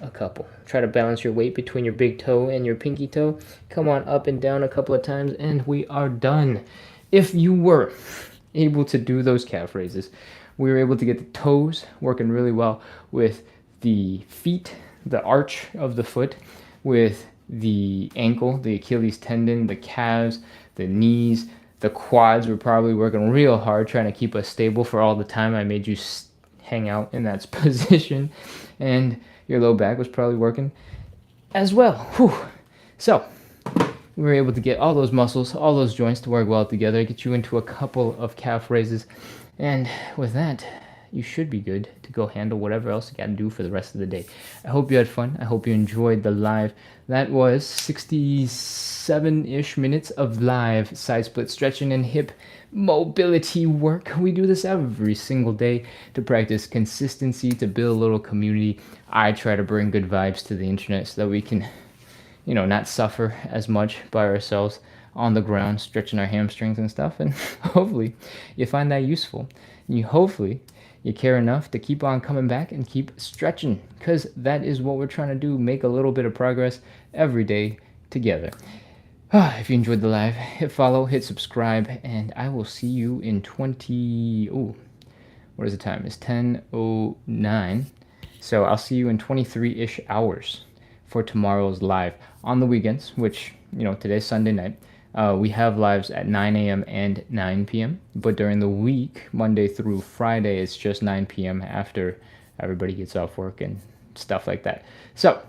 a couple. Try to balance your weight between your big toe and your pinky toe. Come on up and down a couple of times and we are done. If you were able to do those calf raises, we were able to get the toes working really well with the feet, the arch of the foot, with the ankle, the Achilles tendon, the calves, the knees, the quads were probably working real hard trying to keep us stable for all the time I made you hang out in that position, and your low back was probably working as well. Whew. So we were able to get all those muscles, all those joints to work well together, get you into a couple of calf raises, and with that, you should be good to go handle whatever else you got to do for the rest of the day. I hope you had fun. I hope you enjoyed the live. That was 67-ish minutes of live side split stretching and hip mobility work. We do this every single day to practice consistency, to build a little community. I try to bring good vibes to the internet so that we can, not suffer as much by ourselves on the ground, stretching our hamstrings and stuff. And hopefully you find that useful. Hopefully you care enough to keep on coming back and keep stretching, because that is what we're trying to do, make a little bit of progress every day together. If you enjoyed the live, hit follow, hit subscribe, and I will see you in what is the time? It's 10:09. So I'll see you in 23-ish hours for tomorrow's live. On the weekends, which, today's Sunday night, we have lives at 9 a.m. and 9 p.m. But during the week, Monday through Friday, it's just 9 p.m. after everybody gets off work and stuff like that. So,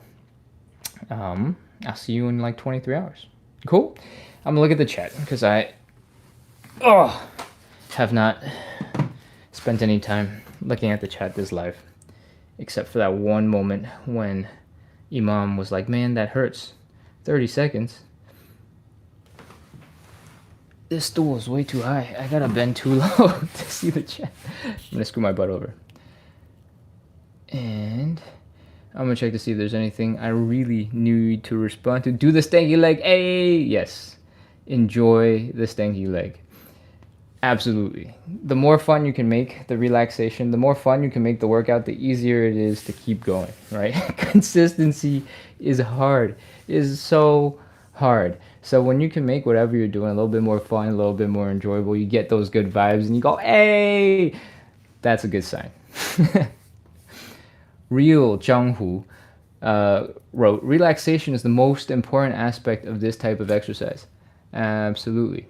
I'll see you in like 23 hours. Cool? I'm going to look at the chat because I have not spent any time looking at the chat this live. Except for that one moment when Imam was like, man, that hurts. 30 seconds. This stool is way too high. I gotta bend too low to see the chat. I'm gonna screw my butt over. And I'm gonna check to see if there's anything I really need to respond to. Do the stanky leg. Hey, yes. Enjoy the stanky leg. Absolutely. The more fun you can make the relaxation, the more fun you can make the workout, the easier it is to keep going, right? Consistency is hard. It is so hard. So when you can make whatever you're doing a little bit more fun, a little bit more enjoyable, you get those good vibes and you go, hey, that's a good sign. Real Zhanghu wrote, relaxation is the most important aspect of this type of exercise. Absolutely.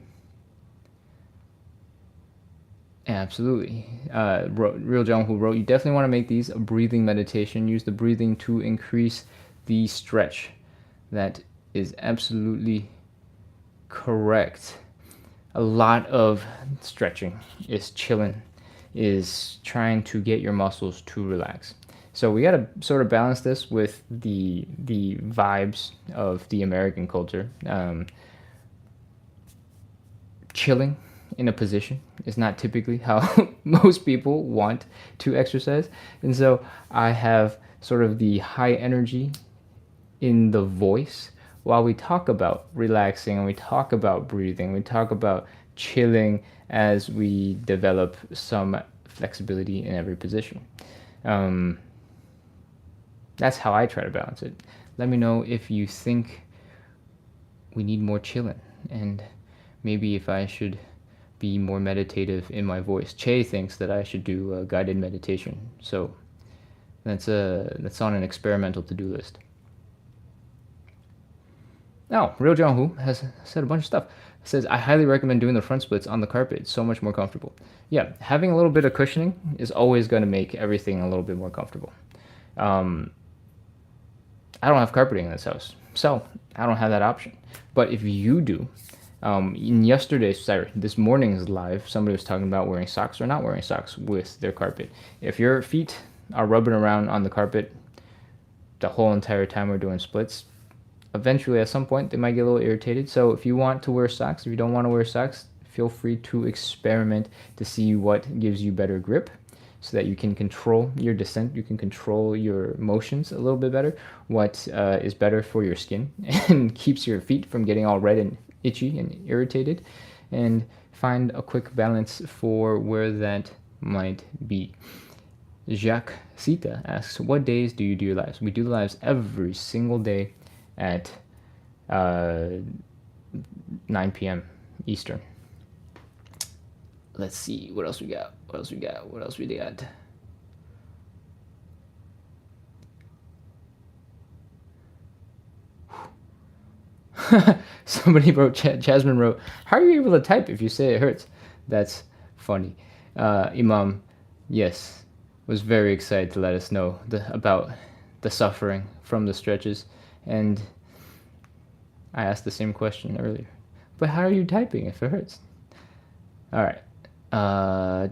Absolutely. Real Zhanghu wrote, you definitely want to make these a breathing meditation. Use the breathing to increase the stretch. That is absolutely correct. A lot of stretching is chilling, is trying to get your muscles to relax. So we got to sort of balance this with the vibes of the American culture. Chilling in a position is not typically how most people want to exercise. And so I have sort of the high energy in the voice while we talk about relaxing and we talk about breathing, we talk about chilling as we develop some flexibility in every position. That's how I try to balance it. Let me know if you think we need more chilling and maybe if I should be more meditative in my voice. Che thinks that I should do a guided meditation. So that's on an experimental to-do list. Now, Real Jonghu has said a bunch of stuff. It says, I highly recommend doing the front splits on the carpet. It's so much more comfortable. Yeah, having a little bit of cushioning is always going to make everything a little bit more comfortable. I don't have carpeting in this house, so I don't have that option. But if you do, this morning's live, somebody was talking about wearing socks or not wearing socks with their carpet. If your feet are rubbing around on the carpet, the whole entire time we're doing splits. Eventually, at some point, they might get a little irritated. So if you want to wear socks, if you don't want to wear socks, feel free to experiment to see what gives you better grip so that you can control your descent, you can control your motions a little bit better, what is better for your skin and keeps your feet from getting all red and itchy and irritated, and find a quick balance for where that might be. Jacques Sita asks, what days do you do your lives? We do the lives every single day at 9 p.m. Eastern. Let's see what else we got. What else we got? Somebody wrote, Jasmine wrote, how are you able to type if you say it hurts? That's funny. Imam, yes, was very excited to let us know about the suffering from the stretches. And I asked the same question earlier. But how are you typing if it hurts? All right. Real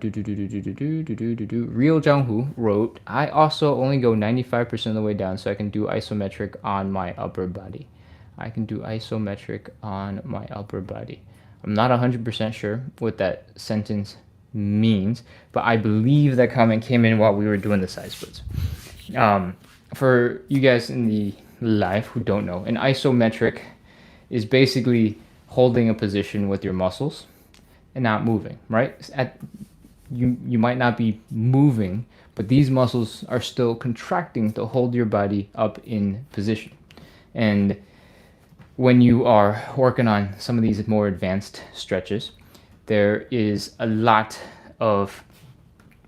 Janghu wrote, I also only go 95% of the way down so I can do isometric on my upper body. I can do isometric on my upper body. I'm not 100% sure what that sentence means, but I believe that comment came in while we were doing the side splits. For you guys in the live who don't know, an isometric is basically holding a position with your muscles and not moving, right? You might not be moving, but these muscles are still contracting to hold your body up in position. And when you are working on some of these more advanced stretches, there is a lot of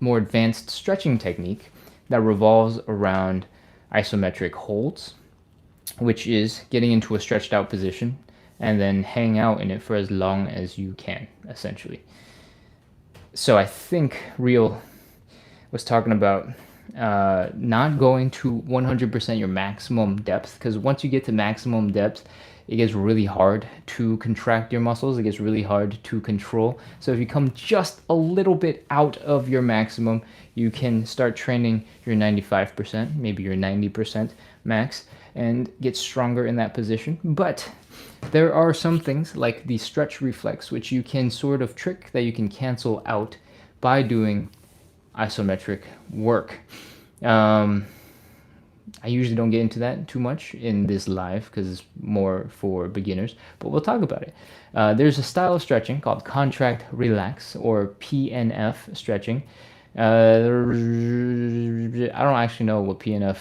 more advanced stretching technique that revolves around isometric holds, which is getting into a stretched out position and then hang out in it for as long as you can, essentially. So I think Real was talking about not going to 100% your maximum depth, because once you get to maximum depth, it gets really hard to contract your muscles. It gets really hard to control. So if you come just a little bit out of your maximum, you can start training your 95%, maybe your 90% max, and get stronger in that position. But there are some things like the stretch reflex, which you can sort of trick, that you can cancel out by doing isometric work. I usually don't get into that too much in this live because it's more for beginners, but we'll talk about it. There's a style of stretching called contract relax, or PNF stretching. I don't actually know what PNF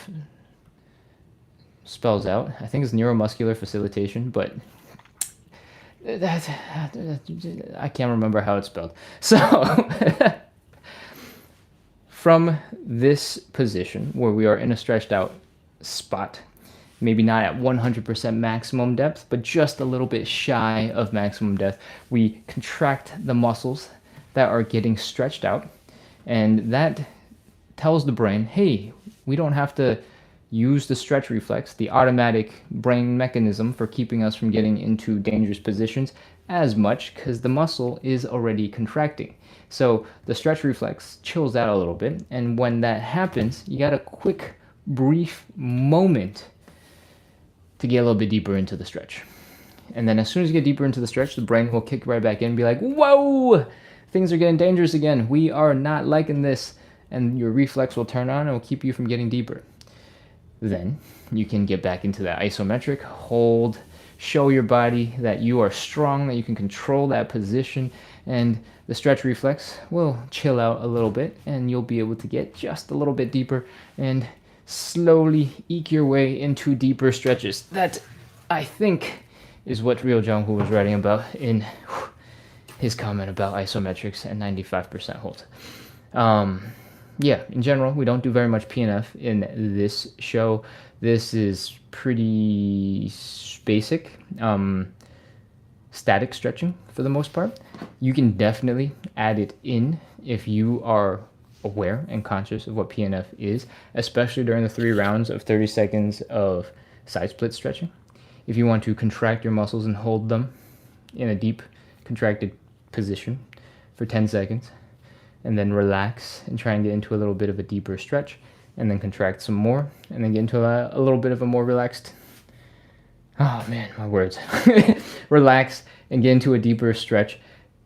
spells out. I think it's neuromuscular facilitation, but I can't remember how it's spelled. So from this position where we are in a stretched out spot, maybe not at 100% maximum depth, but just a little bit shy of maximum depth, we contract the muscles that are getting stretched out, and that tells the brain, hey, we don't have to use the stretch reflex, the automatic brain mechanism for keeping us from getting into dangerous positions, as much, because the muscle is already contracting. So the stretch reflex chills out a little bit, and when that happens, you got a quick, brief moment to get a little bit deeper into the stretch. And then as soon as you get deeper into the stretch, the brain will kick right back in and be like, whoa, things are getting dangerous again. We are not liking this. And your reflex will turn on and will keep you from getting deeper. Then you can get back into that isometric hold, show your body that you are strong, that you can control that position, and the stretch reflex will chill out a little bit, and you'll be able to get just a little bit deeper and slowly eke your way into deeper stretches. That, I think, is what Real Jonghu was writing about in his comment about isometrics and 95% hold. Yeah, in general, we don't do very much PNF in this show. This is pretty basic, static stretching for the most part. You can definitely add it in if you are aware and conscious of what PNF is, especially during the 3 rounds of 30 seconds of side split stretching. If you want to contract your muscles and hold them in a deep contracted position for 10 seconds, and then relax and try and get into a little bit of a deeper stretch, and then contract some more, and then get into a little bit of a more relaxed, oh man, my words, relax and get into a deeper stretch.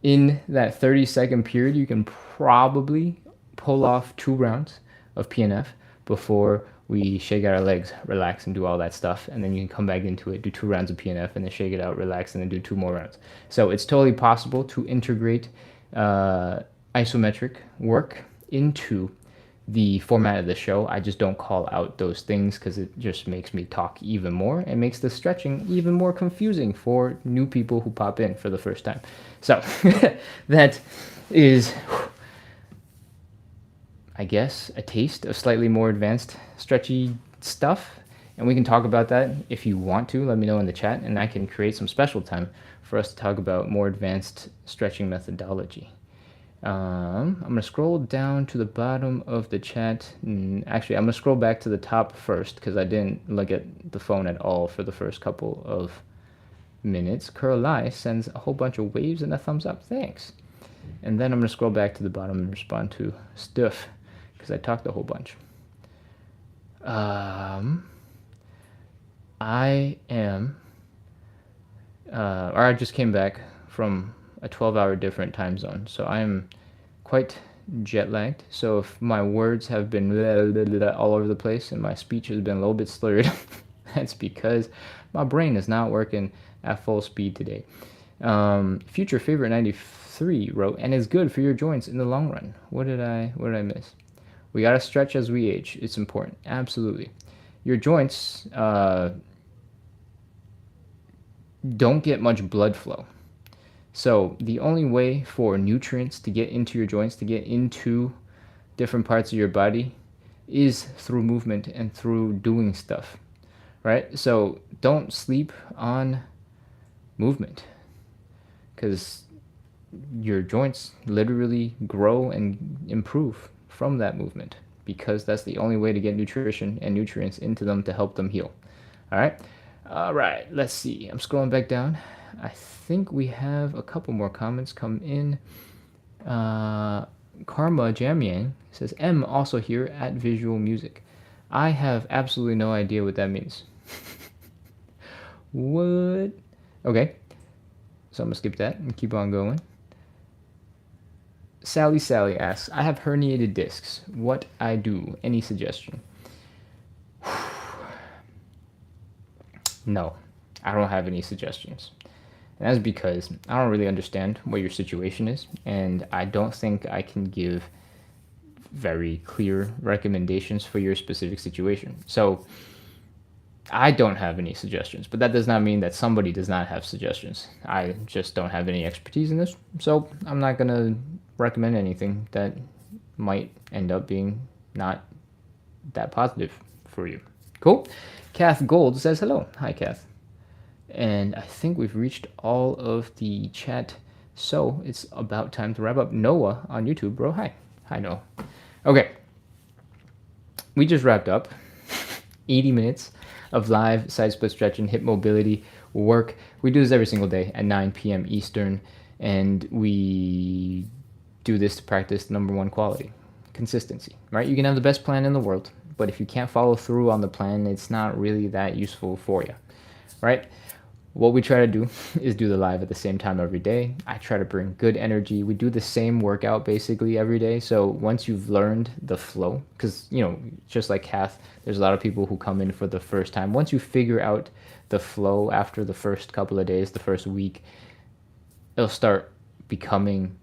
In that 30-second period, you can probably pull off 2 rounds of PNF before we shake out our legs, relax, and do all that stuff. And then you can come back into it, do 2 rounds of PNF, and then shake it out, relax, and then do 2 more rounds. So it's totally possible to integrate isometric work into the format of the show. I just don't call out those things because it just makes me talk even more and makes the stretching even more confusing for new people who pop in for the first time. So that is, I guess, a taste of slightly more advanced stretchy stuff. And we can talk about that if you want to. Let me know in the chat, and I can create some special time for us to talk about more advanced stretching methodology. I'm going to scroll down to the bottom of the chat. Actually, I'm going to scroll back to the top first because I didn't look at the phone at all for the first couple of minutes. Curlai sends a whole bunch of waves and a thumbs up. Thanks. And then I'm going to scroll back to the bottom and respond to stuff because I talked a whole bunch. I just came back from a 12-hour different time zone, so I am quite jet lagged. So if my words have been all over the place and my speech has been a little bit slurred, that's because my brain is not working at full speed today. Future Favorite 93 wrote, and is good for your joints in the long run. What did I miss? We gotta stretch as we age. It's important. Absolutely. Your joints don't get much blood flow. So the only way for nutrients to get into your joints, to get into different parts of your body, is through movement and through doing stuff, right? So don't sleep on movement, because your joints literally grow and improve from that movement, because that's the only way to get nutrition and nutrients into them to help them heal. All right, let's see. I'm scrolling back down. I think we have a couple more comments come in. Karma Jamyang says, M also here at Visual Music. I have absolutely no idea what that means. What? Okay. So I'm going to skip that and keep on going. Sally asks, I have herniated discs. What I do? Any suggestion? No, I don't have any suggestions. And that's because I don't really understand what your situation is, and I don't think I can give very clear recommendations for your specific situation. So I don't have any suggestions, but that does not mean that somebody does not have suggestions. I just don't have any expertise in this, so I'm not going to recommend anything that might end up being not that positive for you. Cool. Kath Gold says hello. Hi, Kath. And I think we've reached all of the chat, so it's about time to wrap up. Noah on YouTube, bro. Hi. Hi, Noah. Okay. We just wrapped up 80 minutes of live side split stretch and hip mobility work. We do this every single day at 9 p.m. Eastern, and we do this to practice number one quality, consistency, right? You can have the best plan in the world, but if you can't follow through on the plan, it's not really that useful for you, right? What we try to do is do the live at the same time every day. I try to bring good energy. We do the same workout basically every day. So once you've learned the flow, because, you know, just like Kath, there's a lot of people who come in for the first time. Once you figure out the flow after the first couple of days, the first week, it'll start becoming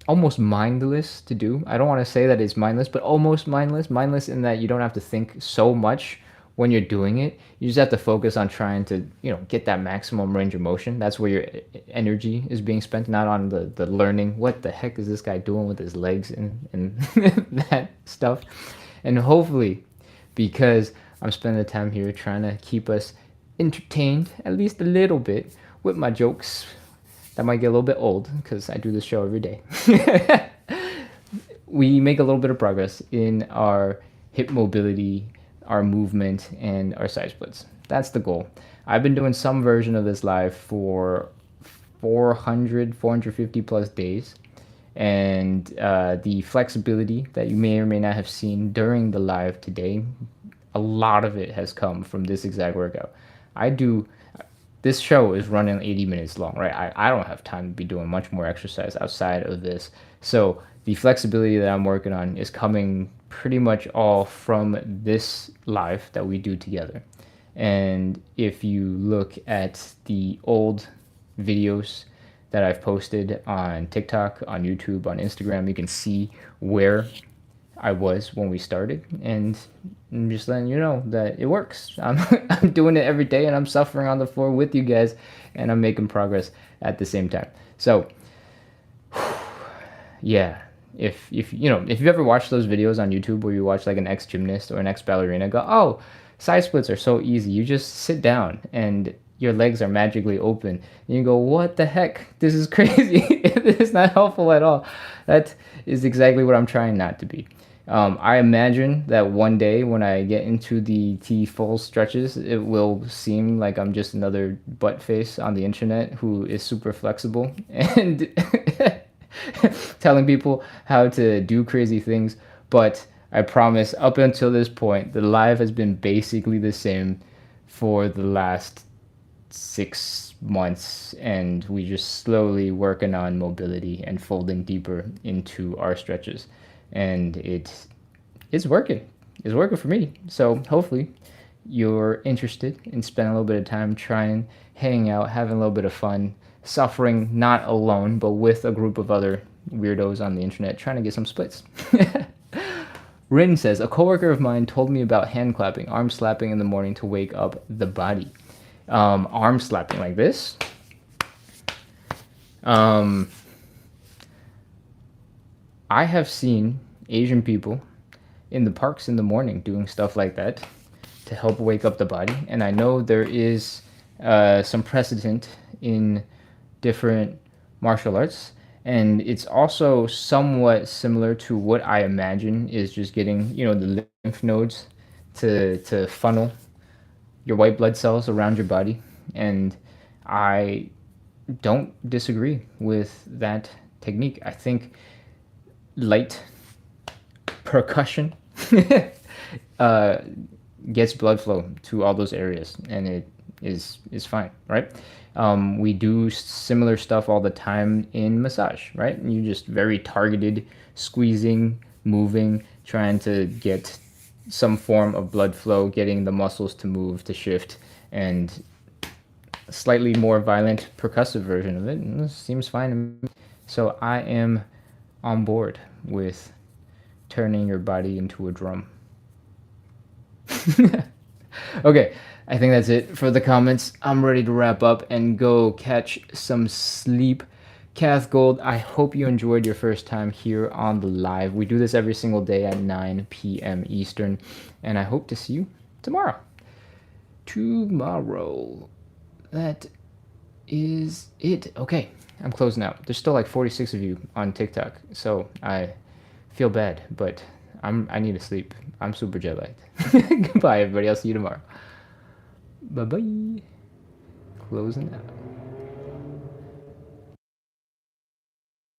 almost mindless to do. I don't want to say that it's mindless, but almost mindless. Mindless in that you don't have to think so much when you're doing it. You just have to focus on trying to, you know, get that maximum range of motion. That's where your energy is being spent, not on the learning. What the heck is this guy doing with his legs and that stuff? And hopefully, because I'm spending the time here trying to keep us entertained, at least a little bit, with my jokes that might get a little bit old because I do this show every day. We make a little bit of progress in our hip mobility, our movement, and our side splits. That's the goal. I've been doing some version of this live for 450 plus days, And the flexibility that you may or may not have seen during the live today, a lot of it has come from this exact workout. This show is running 80 minutes long, right? I don't have time to be doing much more exercise outside of this. So the flexibility that I'm working on is coming pretty much all from this live that we do together. And if you look at the old videos that I've posted on TikTok, on YouTube, on Instagram, you can see where I was when we started. And I'm just letting you know that it works. I'm doing it every day, and I'm suffering on the floor with you guys, and I'm making progress at the same time. So yeah, if you've ever watched those videos on YouTube where you watch like an ex gymnast or an ex ballerina go, oh, side splits are so easy, you just sit down and your legs are magically open, and you go, what the heck, this is crazy. This is not helpful at all. That is exactly what I'm trying not to be. I imagine that one day when I get into the full stretches, it will seem like I'm just another butt face on the internet who is super flexible and telling people how to do crazy things. But I promise, up until this point, the live has been basically the same for the last 6 months, and we just slowly working on mobility and folding deeper into our stretches, and it's working. It's working for me. So hopefully you're interested in spending a little bit of time trying, hanging out, having a little bit of fun, suffering not alone, but with a group of other weirdos on the internet trying to get some splits. Rin says, a coworker of mine told me about hand clapping, arm slapping in the morning to wake up the body. Arm slapping like this. I have seen Asian people in the parks in the morning doing stuff like that to help wake up the body. And I know there is some precedent in different martial arts. And it's also somewhat similar to what I imagine is just getting, the lymph nodes to funnel your white blood cells around your body. And I don't disagree with that technique. I think light percussion gets blood flow to all those areas, and it is fine, right? We do similar stuff all the time in massage, right? You just very targeted squeezing, moving, trying to get some form of blood flow, getting the muscles to move, to shift, and a slightly more violent percussive version of it. And this seems fine to me. So I am on board with turning your body into a drum. Okay, I think that's it for the comments. I'm ready to wrap up and go catch some sleep. Kath Gold, I hope you enjoyed your first time here on the live. We do this every single day at 9 p.m. Eastern, and I hope to see you tomorrow. That is it. Okay, I'm closing out. There's still like 46 of you on TikTok, so I feel bad, but I need to sleep. I'm super jet lagged. Goodbye, everybody. I'll see you tomorrow. Bye-bye. Closing out.